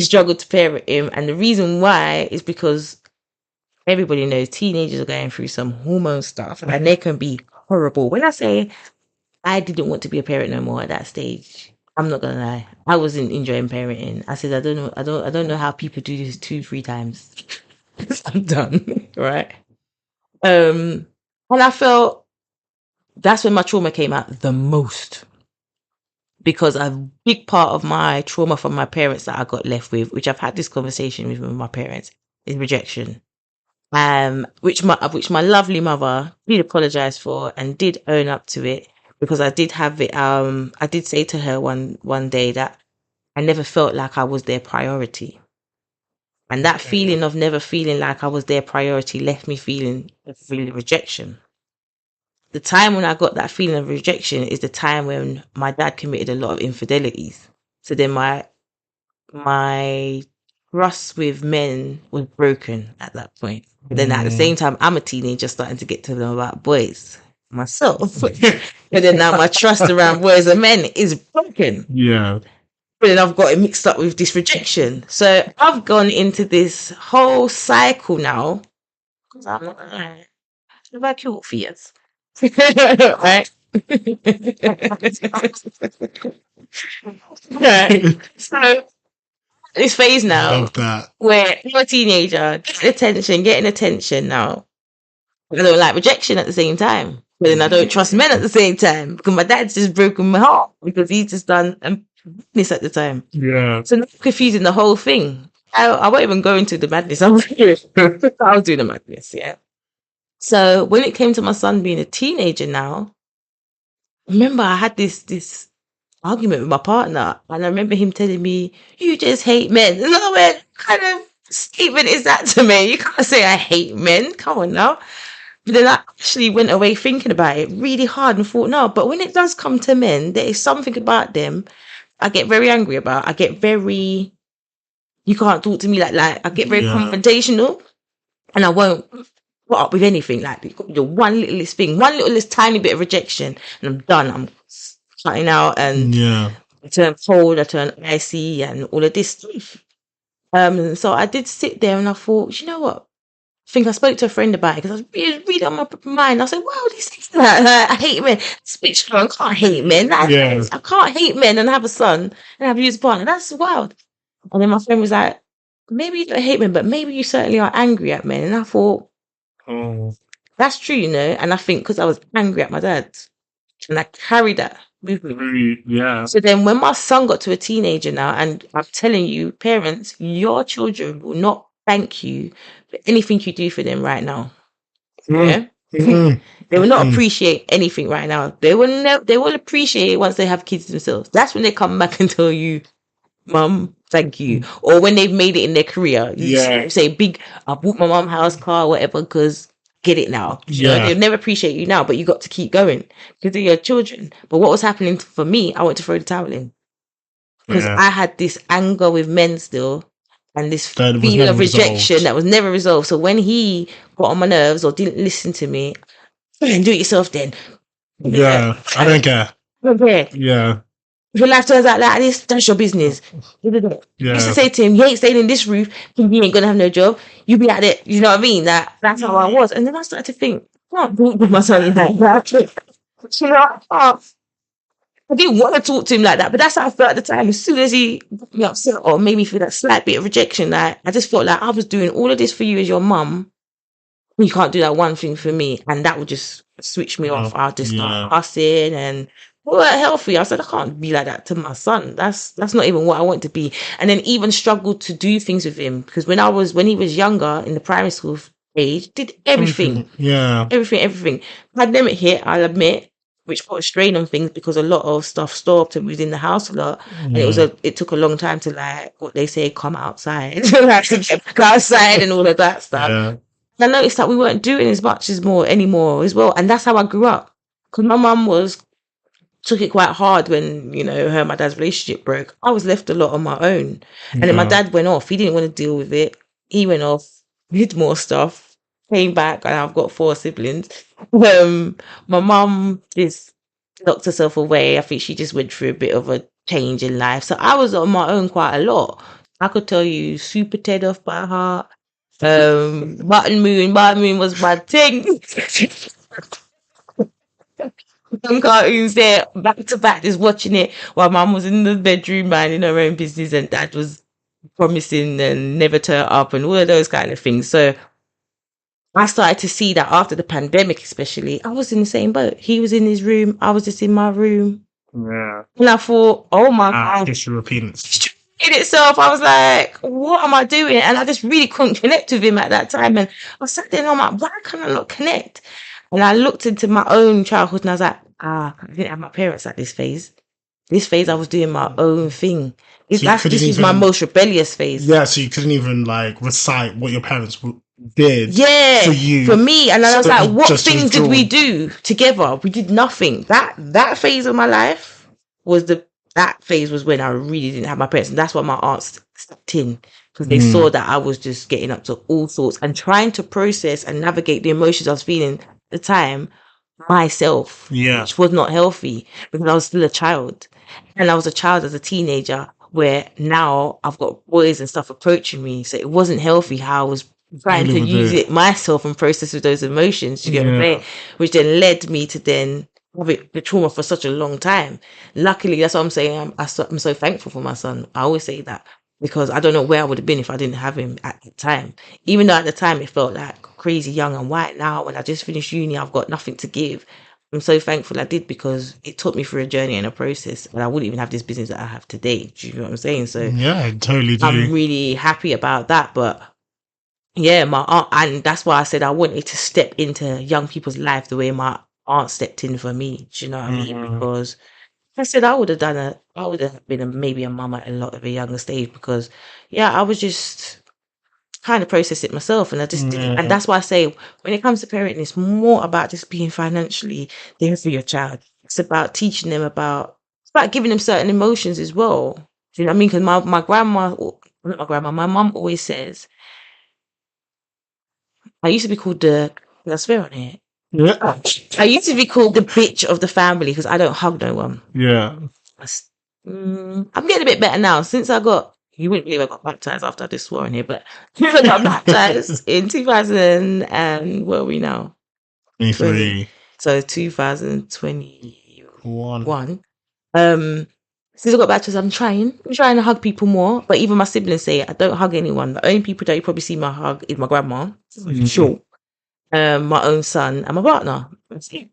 struggled to parent him. And the reason why is because everybody knows teenagers are going through some hormone stuff and they can be horrible. When I say I didn't want to be a parent no more at that stage, I'm not gonna lie. I wasn't enjoying parenting. I said, I don't know how people do this 2, 3 times. I'm done. Right. And I felt that's when my trauma came out the most, because a big part of my trauma from my parents that I got left with, which I've had this conversation with my parents, is rejection. Which my lovely mother did apologize for and did own up to it, because I did have it. I did say to her one day that I never felt like I was their priority, and that feeling of never feeling like I was their priority left me feeling rejection. The time when I got that feeling of rejection is the time when my dad committed a lot of infidelities. So then my trust with men was broken at that point. But then at the same time, I'm a teenager starting to get to know about boys myself. But then now my trust around boys and men is broken. Yeah. But then I've got it mixed up with this rejection. So I've gone into this whole cycle now. Because I'm not gonna lie. I've had cute fears. Right? Right. So this phase now Love that. where you're a teenager, getting attention now. I don't like rejection at the same time. But then I don't trust men at the same time, because my dad's just broken my heart because he's just done this at the time. Yeah. So now I'm confusing the whole thing. I won't even go into the madness. I'll do the madness, yeah. So when it came to my son being a teenager now, remember I had this argument with my partner, and I remember him telling me, "You just hate men." And I went, "What kind of statement is that to me? You can't say I hate men. Come on now." But then I actually went away thinking about it really hard and thought, no, but when it does come to men, there is something about them I get very angry about. I get very, you can't talk to me like I get very Yeah. confrontational and I won't put up with anything. Like the one littlest thing, one littlest tiny bit of rejection and I'm done. I'm cutting out and Yeah. I turn cold, I turn icy and all of this stuff. So I did sit there and I thought, you know what? I think I spoke to a friend about it because I was really on my mind. I said, wow, this is that. I hate men. Speech, I can't hate men. Yeah. I can't hate men and have a son and have you as a partner. That's wild. And then my friend was like, maybe you don't hate men, but maybe you certainly are angry at men. And I thought, Oh. that's true, you know. And I think because I was angry at my dad and I carried that with me. Yeah. So then when my son got to a teenager now, and I'm telling you, parents, your children will not thank you for anything you do for them right now. Mm. Yeah. Mm. They will not Mm. appreciate anything right now. They will appreciate it once they have kids themselves. That's when they come back and tell you, Mum, thank you. Or when they've made it in their career. You Yeah. say big, I bought my mum house, car, whatever, because get it now. You know, Yeah. they'll never appreciate you now, but you got to keep going because they're your children. But what was happening for me, I went to throw the towel in because Yeah. I had this anger with men still and this That was feeling never of rejection resolved. that was never resolved. So when he got on my nerves or didn't listen to me, "Fine, do it yourself then. Yeah. I don't care. Okay. Yeah. If your life turns out like this, that's your business. I used to Yeah. say to him, you ain't staying in this roof, you ain't gonna have no job. You be out there, you know what I mean? That's how I was. And then I started to think, I can't talk to my son like that. You know, I didn't want to talk to him like that, but that's how I felt at the time. As soon as he got me upset or made me feel that slight bit of rejection, like I just felt like I was doing all of this for you as your mum. You can't do that one thing for me, and that would just switch me off. Oh, I'll just start yeah. cussing and we weren't healthy. I said I can't be like that to my son. That's not even what I want to be. And then even struggled to do things with him because when he was younger in the primary school age, did everything, Everything. Yeah. everything. Pandemic hit, I'll admit, which put a strain on things because a lot of stuff stopped and we was in the house a lot, and Yeah. it took a long time to like what they say come outside, like to get back outside and all of that stuff. Yeah. I noticed that we weren't doing as much as more anymore as well. And that's how I grew up. Because my mum took it quite hard when, you know, her and my dad's relationship broke. I was left a lot on my own. And then my Yeah. dad went off. He didn't want to deal with it. He went off, did more stuff, came back, and I've got 4 siblings. My mum just locked herself away. I think she just went through a bit of a change in life. So I was on my own quite a lot. I could tell you Super Ted off by heart. Martin Moon was my thing. Some cartoons there back to back, just watching it while mum was in the bedroom minding her own business and dad was promising and never turn up and all of those kind of things. So I started to see that after the pandemic, especially, I was in the same boat. He was in his room, I was just in my room. Yeah. And I thought, oh my God, History repeats. in itself, I was like, what am I doing? And I just really couldn't connect with him at that time. And I sat there and I'm like, why can I not connect? And I looked into my own childhood and I was like, I didn't have my parents at this phase. This phase, I was doing my own thing. So you couldn't This was my even. most rebellious phase. Yeah. So you couldn't even like recite what your parents did Yeah, for you. for me. And then I was So like, you what just things did we withdrawn. do together? We did nothing. That phase of my life was that phase was when I really didn't have my parents. And that's why my aunts stepped in because they saw Mm. that I was just getting up to all sorts and trying to process and navigate the emotions I was feeling at the time myself, Yeah. which was not healthy because I was still a child. And I was a child as a teenager where now I've got boys and stuff approaching me. So it wasn't healthy how I was trying to Dealing with use it. it myself and process with those emotions. You get what I'm Yeah. saying? Which then led me to then have the trauma for such a long time. Luckily, that's what I'm saying. I'm so thankful for my son. I always say that because I don't know where I would have been if I didn't have him at the time. Even though at the time it felt like crazy young and white. Now when I just finished uni, I've got nothing to give. I'm so thankful I did because it took me through a journey and a process, and I wouldn't even have this business that I have today. Do you know what I'm saying? So Yeah. I totally I'm do. really happy about that. But yeah, my aunt, and that's why I said I wanted to step into young people's life the way my aunt stepped in for me. Do you know what I mean? Mhm. Because I said I would have been maybe a mum at a lot of a younger stage because, yeah, I was just trying to process it myself, and I just didn't. And Yeah. that's why I say when it comes to parenting, it's more about just being financially there for your child. It's about teaching them about. It's about giving them certain emotions as well. Do you know what I mean? Because my grandma, not my grandma, my mum always says, I used to be called the. Let's swear on it. Yeah. I used to be called the bitch of the family because I don't hug no one. Yeah. I'm getting a bit better now since I got. You wouldn't believe I got baptized after I just swore in here, but since I got baptized in 2000 and where are we now? 20. 23. So 2021. One. Um, since I got baptized, I'm trying to hug people more. But even my siblings say I don't hug anyone. The only people that you probably see my hug is my grandma, for sure. My own son and my partner. That's it.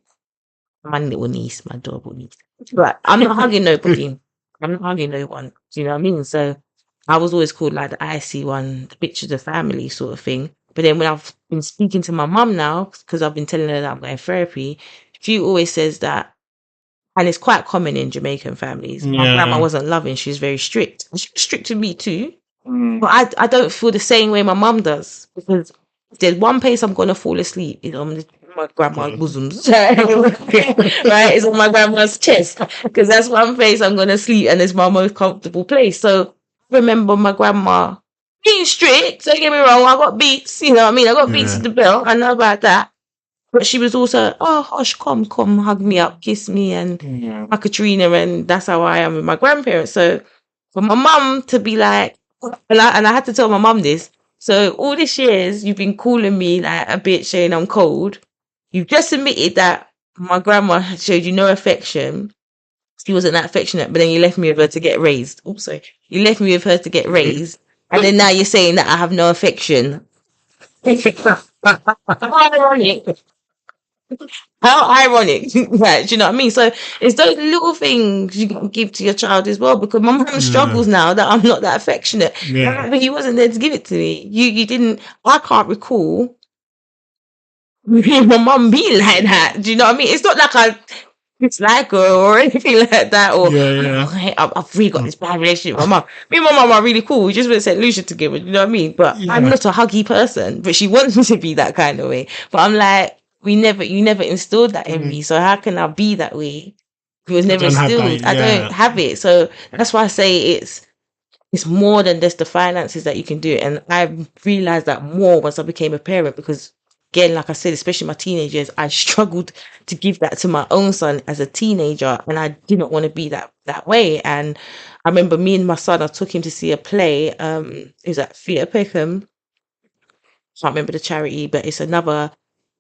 My little niece, my adorable niece. But I'm not hugging nobody. I'm not hugging no one. Do you know what I mean? So I was always called like the icy one, the bitch of the family sort of thing. But then when I've been speaking to my mum now, because I've been telling her that I'm going therapy, she always says that, and it's quite common in Jamaican families. My grandma Yeah. wasn't loving; she was very strict. And she was strict with me too. But I don't feel the same way my mum does because if there's one place I'm gonna fall asleep is on my grandma's bosoms, right? It's on my grandma's chest because that's one place I'm gonna sleep and it's my most comfortable place. So I remember my grandma being strict. Don't get me wrong, I got beats. You know what I mean? I got beats Yeah. at the belt. I know about that. But she was also, oh, hush, come, hug me up, kiss me, and my Katrina, and that's how I am with my grandparents. So for my mum to be like, and I had to tell my mum this. So all these years you've been calling me like a bitch, saying I'm cold. You've just admitted that my grandma showed you no affection. She wasn't that affectionate, but then you left me with her to get raised. Also, you left me with her to get raised, and then now you're saying that I have no affection. Ironic. How ironic, right? Do you know what I mean? So it's those little things you can give to your child as well. Because my mum Yeah. struggles now that I'm not that affectionate. Yeah. But he wasn't there to give it to me. You didn't. I can't recall my mum being like that. Do you know what I mean? It's not like I dislike her or anything like that. Or Yeah. Yeah. I've really got this bad relationship with my mum. Me and my mum are really cool. We just went to St. Lucia together. Do you know what I mean? But I'm Yeah. not a huggy person. But she wants me to be that kind of way. But I'm like, you never instilled that in me. So how can I be that way? It was I never don't have that. instilled. I don't Yeah. have it. So that's why I say it's more than just the finances that you can do. And I realized that more once I became a parent because again, like I said, especially my teenage years, I struggled to give that to my own son as a teenager and I didn't want to be that way. And I remember me and my son, I took him to see a play. It was at Theatre Peckham. Can't remember the charity, but it's another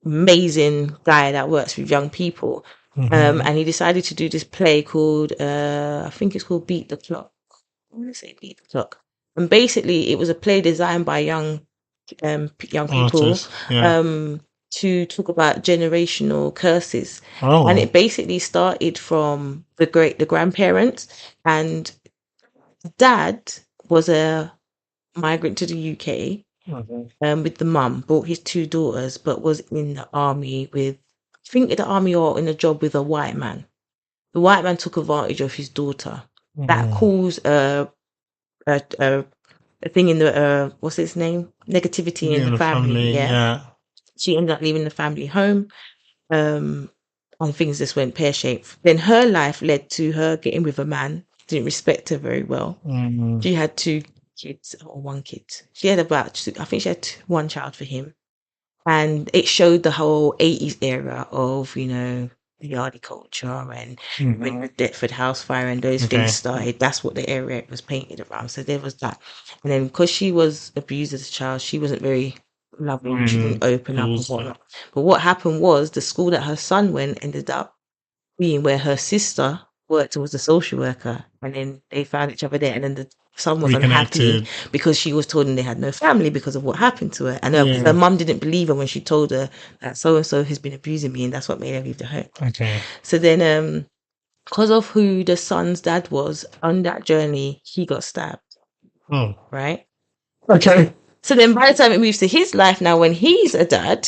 amazing guy that works with young people. Hmm. And he decided to do this play called I think it's called Beat the Clock. I want to say Beat the Clock. And basically, it was a play designed by young people Artist. Yeah. um, to talk about generational curses. And Oh. it basically started from the grandparents, and dad was a migrant to the UK Okay. with the mum, brought his two daughters, but was in the army with, I think in the army or in a job with a white man. The white man took advantage of his daughter. That Mm. caused a thing in the what's his name? Negativity in Yeah, the the family. family. Yeah, Yeah. she ended up leaving the family home. Um, and things just went pear shaped. Then her life led to her getting with a man didn't respect her very well. Mm. She had two kids or one kid. She had about I think she had one child for him, and it showed the whole 80s era of the yardie culture and when Mhm. the Deptford House fire and those things Okay. started. That's what the area was painted around. So there was that, and then because she was abused as a child, she wasn't very loving. She didn't Mm. open up and Those, whatnot. But what happened was the school that her son went ended up being where her sister worked and was a social worker, and then they found each other there, and then the son was unhappy reconnected. because she was told they had no family because of what happened to her, and her Yeah. mum didn't believe her when she told her that so and so has been abusing me, and that's what made her leave the home. Okay. So then, because of who the son's dad was on that journey, he got stabbed, Oh. right? Okay. So then, by the time it moves to his life now, when he's a dad,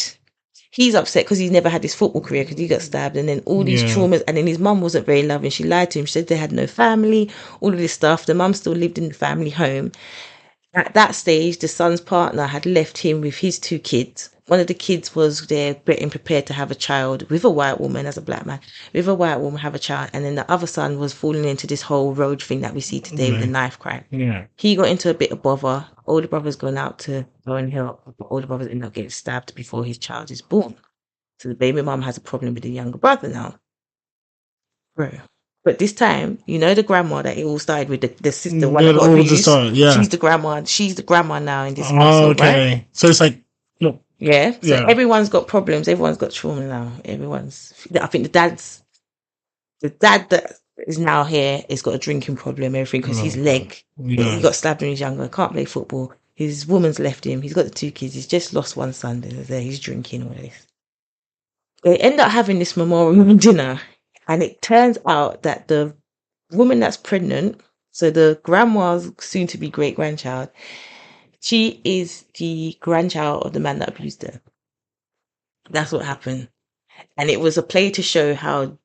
he's upset because he's never had his football career because he got stabbed, and then all these Yeah. traumas, and then his mum wasn't very loving. She lied to him. She said they had no family, all of this stuff. The mum still lived in the family home, At that stage, the son's partner had left him with his two kids. One of the kids was there getting prepared to have a child with a white woman, as a black man, with a white woman have a child, and then the other son was falling into this whole road thing that we see today with the knife crime. Yeah. He got into a bit of bother. Older brother's gone out to go and help, but older brother's ended up getting stabbed before his child is born. So the baby mum has a problem with the younger brother now. Bro. But this time, you know the grandma that it all started with, the sister one that got All the abused. time, yeah. She's the grandma. She's the grandma now in this Oh, household, right? okay. So it's like, look, Yeah. So yeah. everyone's got problems. Everyone's got trauma now. I think the dad that is now here has got a drinking problem, everything, because his leg, he got stabbed when he was younger. Can't play football. His woman's left him. He's got the two kids. He's just lost one son. He's drinking all this. They end up having this memorial dinner, and it turns out that the woman that's pregnant, so the grandma's soon to be great grandchild, she is the grandchild of the man that abused her. That's what happened. And it was a play to show how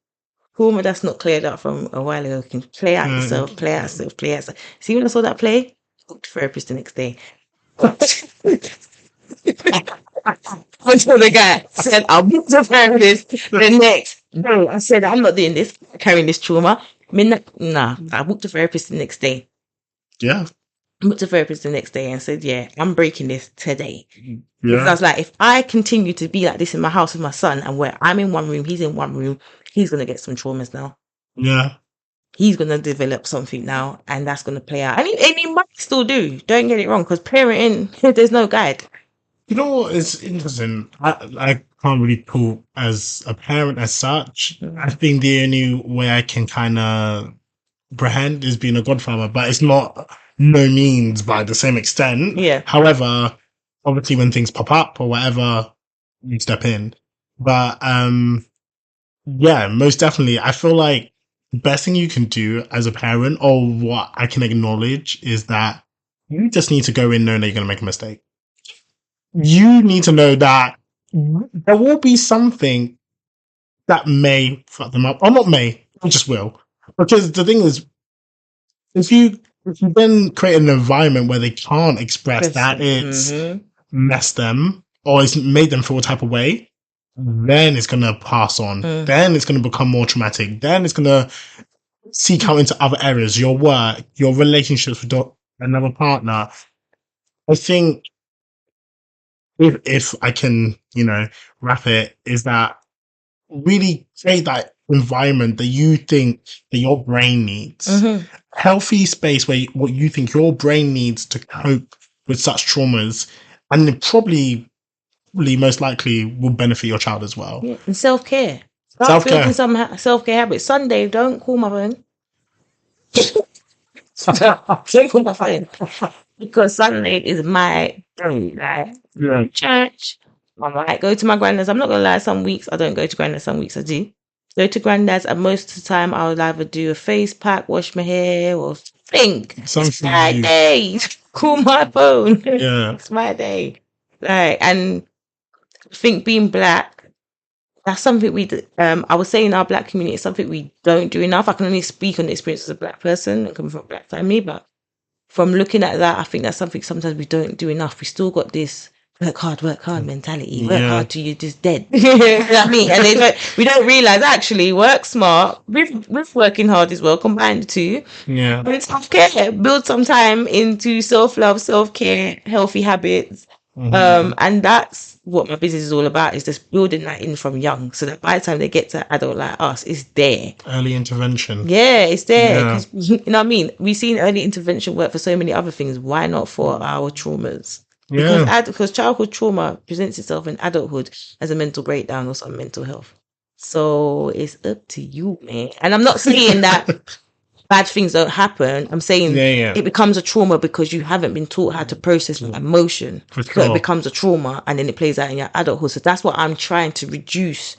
trauma that's not cleared up from a while ago can play out yourself, play out yourself, play out yourself. See, when I saw that play, I booked a therapist the next day. Until the guy said, I'll book the therapist the next day. I said, I'm not doing this, carrying this trauma. I booked a therapist the next day. Yeah. I booked a therapist the next day and said, yeah, I'm breaking this today. Yeah. Because I was like, if I continue to be like this in my house with my son, and where I'm in one room, he's in one room, he's going to get some traumas now. Yeah. He's going to develop something now, and that's going to play out. And he might still do. Don't get it wrong, because parenting, there's no guide. You know what is interesting? I can't really talk as a parent as such. I think the only way I can kind of comprehend is being a godfather, but it's not no means by the same extent. Yeah. However, obviously when things pop up or whatever, you step in. But yeah, most definitely. I feel like the best thing you can do as a parent, or what I can acknowledge, is that you just need to go in knowing that you're going to make a mistake. You need to know that there will be something that may fuck them up, or not may, it just will. Because the thing is, if you then create an environment where they can't express that it's messed them or it's made them feel a type of way, then it's going to pass on. Then it's going to become more traumatic. Then it's going to seek out into other areas, your work, your relationships with another partner. I think if I can, wrap it, is that really create that environment that you think that your brain needs. Healthy space where what you think your brain needs to cope with such traumas, and it probably most likely will benefit your child as well. Yeah. And self-care. Start building some self-care habits. Sunday, don't call my phone. Don't call my phone. Because Sunday is my day. Like, church. I might go to my granddad's. I'm not going to lie, some weeks I don't go to granddad's, some weeks I do. Go to granddad's, and most of the time I would either do a face pack, wash my hair, or think. It's my day. Call my phone. Yeah. It's my day. Like, and I think being black, that's something I would say in our black community, it's something we don't do enough. I can only speak on the experience as a black person and coming from a black family, but from looking at that, I think that's something sometimes we don't do enough. We still got this work hard mentality. Work hard till you're just dead. You know what I mean? And we don't realize actually work smart with working hard as well, combine the two. Yeah. And self-care. Build some time into self-love, self-care, healthy habits. And that's what my business is all about, is just building that in from young, so that by the time they get to adult like us, it's there. Early intervention. Yeah, it's there. Yeah. You know what I mean? We've seen early intervention work for so many other things. Why not for our traumas? Yeah. Because childhood trauma presents itself in adulthood as a mental breakdown or some mental health. So it's up to you, man. And I'm not saying that bad things don't happen. I'm saying it becomes a trauma because you haven't been taught how to process emotion. So it becomes a trauma, and then it plays out in your adulthood. So that's what I'm trying to reduce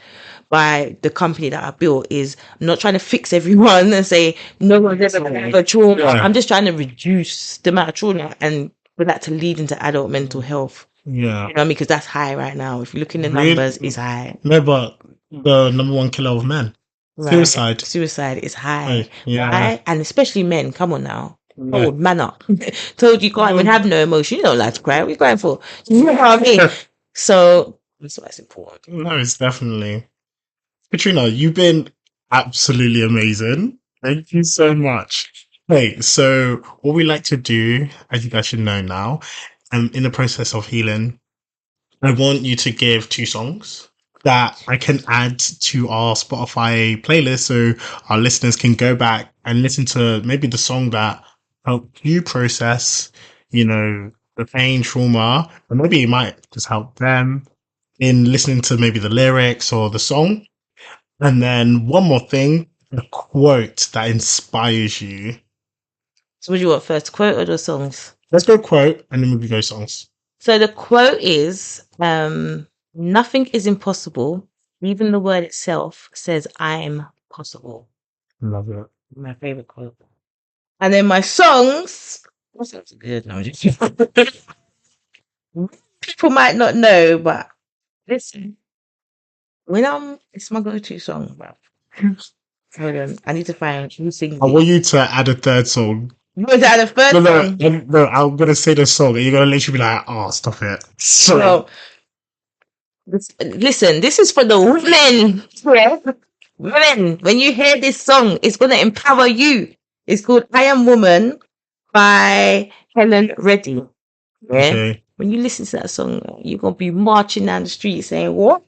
by the company that I built. Is I'm not trying to fix everyone and say no one's ever going to have a trauma. Yeah. I'm just trying to reduce the amount of trauma and for that to lead into adult mental health. Yeah. You know what I mean? Because that's high right now. If you look in the numbers, it's high. No, but the number one killer of men. Right. Suicide is high. Yeah. Why? And especially men. Come on now. Yeah. Oh, man up. Told you can't even have no emotion. You don't like to cry. What are you crying for? You know what I mean? So that's why it's important. No, it's definitely. Katrina, you've been absolutely amazing. Thank you so much. Hey, so what we like to do, as you guys should know now, in the process of healing, I want you to give two songs that I can add to our Spotify playlist so our listeners can go back and listen to maybe the song that helped you process, the pain, trauma, and maybe it might just help them in listening to maybe the lyrics or the song. And then one more thing, a quote that inspires you. So what do you want first, quote or the songs? Let's go quote and then we go songs. So the quote is, nothing is impossible. Even the word itself says I'm possible. Love it. My favorite quote. And then my songs. That sounds good. No, I'm just people might not know, but listen, it's my go-to song, bro. Hold on, I need to find who sings I it. want you to add a third song. Was that the first No, no, song? no, I'm gonna say the song and you're gonna literally be like, oh, stop it. Sorry. No, listen, this is for the women. Yeah. Women, when you hear this song, it's gonna empower you. It's called I Am Woman by Helen Reddy. Yeah. Okay. When you listen to that song, you're gonna be marching down the street saying, what?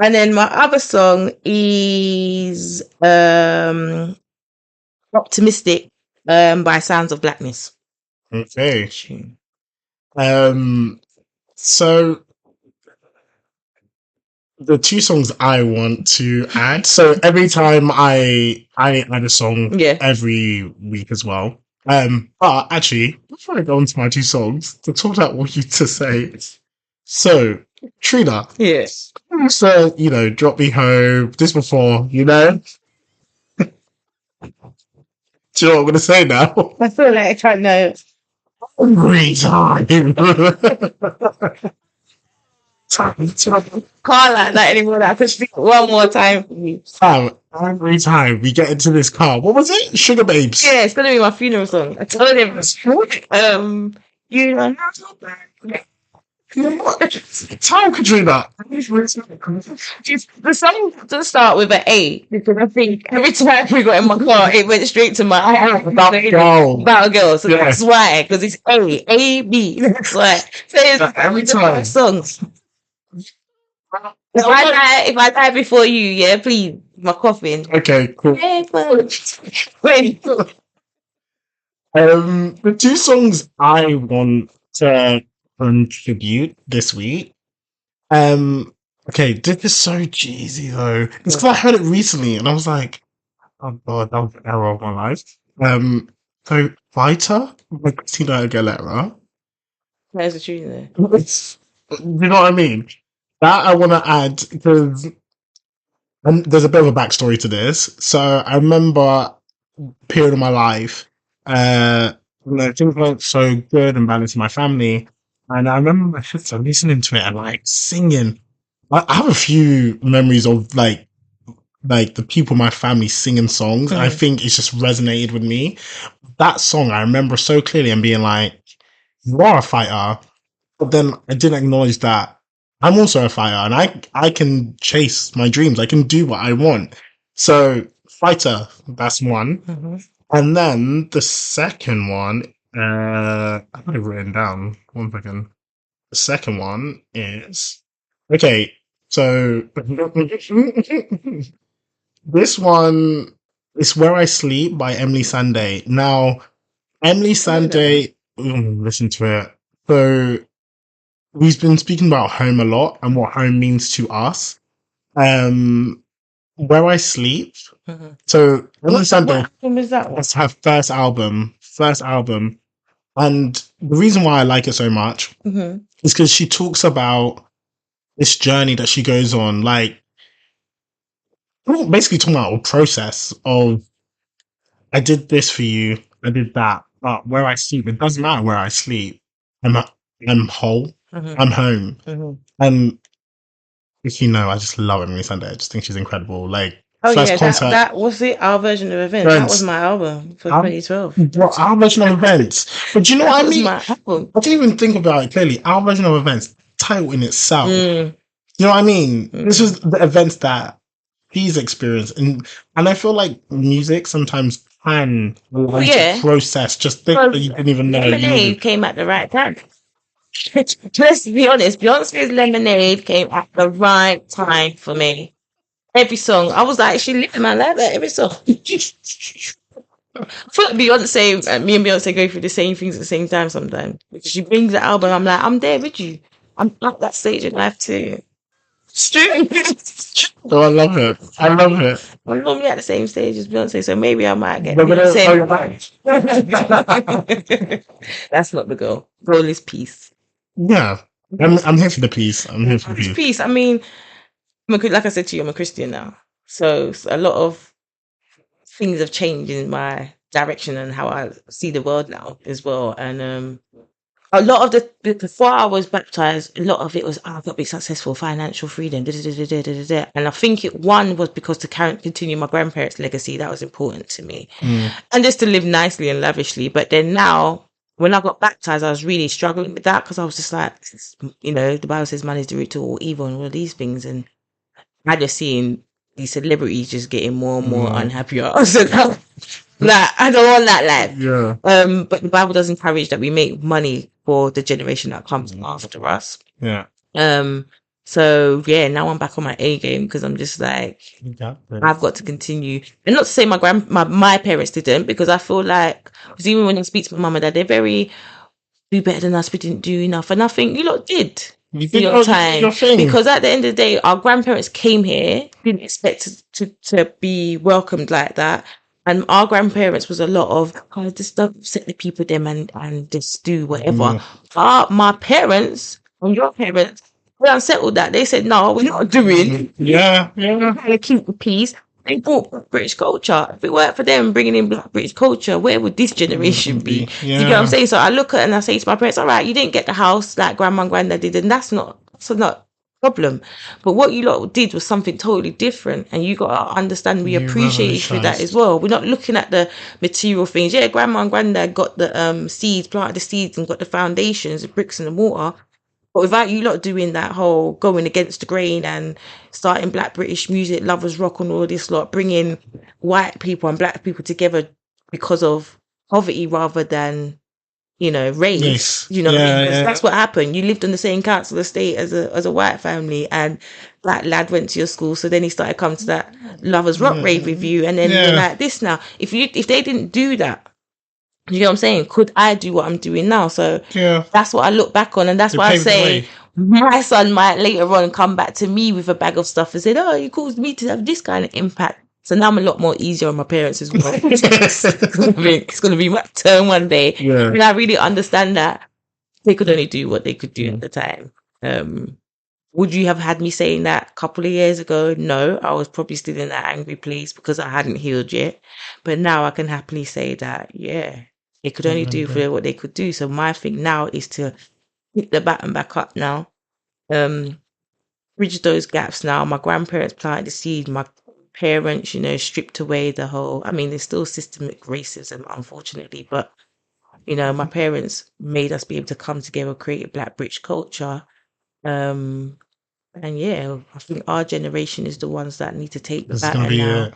And then my other song is Optimistic by Sounds of Blackness. Okay. So the two songs I want to add. So every time I add a song Yeah. every week as well. But actually, before I go on to my two songs, to talk about what you to say. So, Trina, Yes. you used to, drop me home this before, Do you know what I'm gonna say now? I feel like I know. Every time. Can't like that anymore. I could speak one more time for you. Fam, every time we get into this car, what was it? Sugar Babes. Yeah, it's gonna be my funeral song. I told him. You know. Tell Katrina. The song doesn't start with an A because I think every time we got in my car, it went straight to my About girl. about a girl. So Yeah. that's why, because it's A B. That's why. So it's Every the time. first songs. If I die before you, yeah, please, my coffin. Okay, cool. Wait. The two songs I want to contribute this week. Okay, this is so cheesy though. It's because I heard it recently and I was like, oh god, that was the error of my life. So Fighter by Christina Aguilera. There's a tune there. You know what I mean? That I want to add because there's a bit of a backstory to this. So I remember a period of my life, things weren't so good and balanced in my family, and I remember my sister listening to it and like singing. I have a few memories of like the people in my family singing songs. And I think it's just resonated with me. That song I remember so clearly and being like, "You are a fighter," but then I didn't acknowledge that I'm also a fighter and I can chase my dreams. I can do what I want. So fighter, that's one. And then the second one, I got it written down. One second. The second one is okay. So this one is "Where I Sleep" by Emily Sandé. Now, Emily Sandé, listen to it. So we've been speaking about home a lot and what home means to us. Where I Sleep. So Emily Sandé, Is that one? that's her first album. First album. And the reason why I like it so much is because she talks about this journey that she goes on, like basically talking about a process of I did this for you, I did that, but where I sleep, it doesn't matter where I sleep. I'm whole. I'm home. And if you know, I just love Emily Sunday. I just think she's incredible. Like Oh first yeah, that concert. that was it. Our version of events. That was Friends, my album for our, 2012. bro, our version of events. But do you know That what I was mean? my album. I didn't even think about it clearly. Our version of events, title in itself. Mm, You know what I mean? This mm. was the events that he's experienced, and I feel like music sometimes can allow Oh you to yeah, process just things that because you didn't even know you needed. Lemonade came at the right time. Let's be honest, Beyonce's Lemonade came at the right time for me. Every song, I was like, actually living my life like every song. I feel like Beyonce, me and Beyonce go through the same things at the same time sometimes. Because she brings the album, I'm like, I'm there with you. I'm at that stage in life too. It's true. Oh, I love it. I love it. I'm normally at the same stage as Beyonce, so maybe I might get But oh, Beyonce. you're right. That's not the goal. Goal is peace. Yeah, I'm here for the peace. I'm here for the It's peace. peace. I mean, like I said to you, I'm a Christian now. So a lot of things have changed in my direction and how I see the world now as well. And a lot of before I was baptized, a lot of it was, oh, I've got to be successful, financial freedom, da, da, da, da, da, da, da. And I think one was because to continue my grandparents' legacy, that was important to me. Mm, And just to live nicely and lavishly. But then now, when I got baptized, I was really struggling with that because I was just like, the Bible says man is the root to all evil and all of these things. And I just seen these celebrities just getting more and more mm, unhappier. So now, like, I don't want that life. yeah, But the Bible does encourage that we make money for the generation that comes after us. yeah. Um, so yeah, now I'm back on my A game because I'm just like, You got I've this. got to continue. And not to say my parents didn't, because I feel like, because even when I speak to my mum and dad, they're very, do better than us, we didn't do enough. And I think you lot did You in did. your Oh, you did time. your thing. Because at the end of the day, our grandparents came here, didn't expect to be welcomed like that. And our grandparents was a lot of, oh, just don't set the people them and just do whatever. Mm, My parents and your parents, they unsettled that. They said, no, we're not doing. yeah, yeah. Trying to keep the peace. They brought back British culture. If it weren't for them bringing in Black British culture, where would this generation be? Be Do you get what I'm yeah. saying? So I look at it and I say to my parents, all right, you didn't get the house like grandma and granddad did, and that's not a problem. But what you lot did was something totally different, and you got to understand we You appreciate you for that as revolutionized. well. We're not looking at the material things. Yeah, grandma and granddad got the seeds, planted the seeds, and got the foundations, the bricks and the mortar. But without you lot doing that whole going against the grain and starting Black British music, lovers rock and all this lot, bringing white people and black people together because of poverty rather than, race, Yes. you know what I mean? Yeah, Because yeah. that's what happened. You lived on the same council estate as a white family, and that lad went to your school. So then he started coming to that lovers rock rave with Yeah. you. And then you're Yeah. like this now. If they didn't do that, you know what I'm saying? Could I do what I'm doing now? So Yeah. that's what I look back on, and that's They why I paved the say way. my son might later on come back to me with a bag of stuff and say, "Oh, you caused me to have this kind of impact." So now I'm a lot more easier on my parents as well. It's gonna be my turn one day, Yeah. and I really understand that they could only do what they could do at the time. Um, would you have had me saying that a couple of years ago? No, I was probably still in that angry place because I hadn't healed yet. But now I can happily say that, yeah, they could only do for what they could do. So my thing now is to pick the baton back up now. Um, bridge those gaps now. My grandparents planted the seed. My parents, stripped away the whole. I mean, there's still systemic racism, unfortunately, but my parents made us be able to come together, create a Black British culture. Um, and yeah, I think our generation is the ones that need to take the This is gonna baton be now it.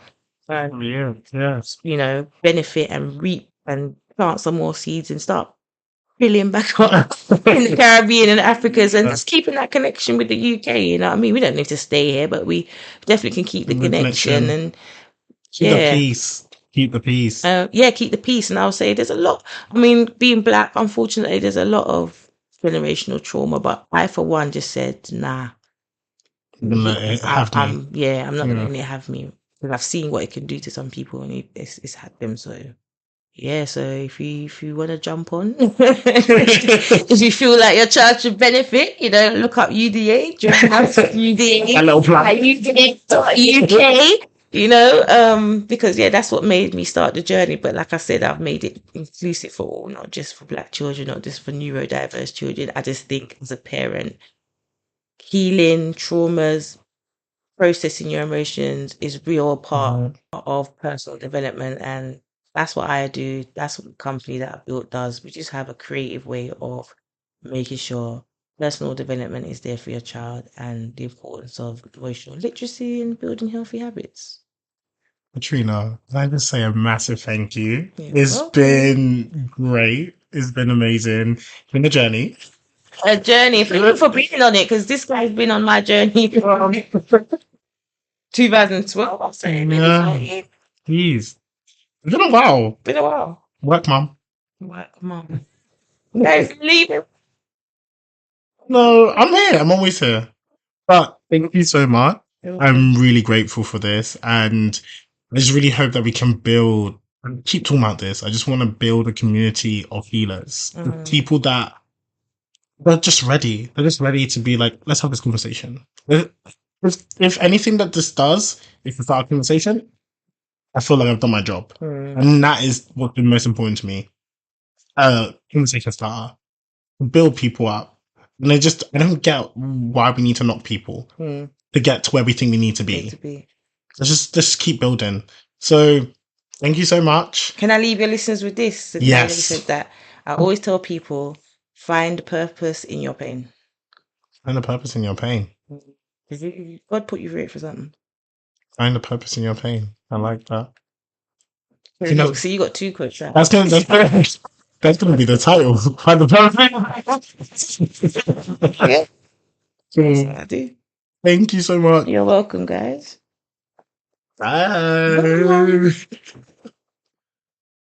and, Yeah. Yeah. benefit and reap and plant some more seeds and start filling back up in the Caribbean and Africas and just keeping that connection with the UK. You know what I mean? We don't need to stay here, but we definitely can keep the The connection connection. and Keep the yeah. peace. Keep the peace. Yeah, keep the peace. And I'll say there's a lot. I mean, being black, unfortunately, there's a lot of generational trauma. But I, for one, just said, nah, Don't let it have me. I'm not Yeah. letting it have me because I've seen what it can do to some people, and it's had them. So yeah, so if you want to jump on, if you feel like your child should benefit, look up UDA, join us UDA, A little plan. UDA.UK, because yeah, that's what made me start the journey. But like I said, I've made it inclusive for all, not just for black children, not just for neurodiverse children. I just think as a parent, healing traumas, processing your emotions is real part Mhm. of personal development, and that's what I do. That's what the company that I built does. We just have a creative way of making sure personal development is there for your child, and the importance of emotional literacy and building healthy habits. Katrina, can I just say a massive thank you? Yeah, It's welcome. been great. It's been amazing. It's been a journey. A journey for being on it, because this guy's been on my journey from 2012. I'll say maybe Yeah, 13. please. It's been a while. Been a while. Work, mom. Right, come on. Guys, leave it. No, I'm here. I'm always here. But thank you so much. I'm really grateful for this. And I just really hope that we can build, and keep talking about this. I just want to build a community of healers, Mhm. people that they're just ready. They're just ready to be like, let's have this conversation. If anything that this does, if we start a conversation, I feel like I've done my job. Mm, And that is what's been most important to me. Conversation starter, build people up. And I don't get why we need to knock people mm, to get to where we think we need to need to be. be. Let's just keep building. So thank you so much. Can I leave your listeners with this? Now that you Yes. said that, I always tell people find purpose in your pain. Find a purpose in your pain. Mm. 'Cause God put you through it for something. Find a purpose in your pain. I like that. You Look, know, see, you got two quotes right. that's gonna be the title. Find the purpose. Yeah, that's what So I do. thank you so much. You're welcome, guys. Bye. Bye.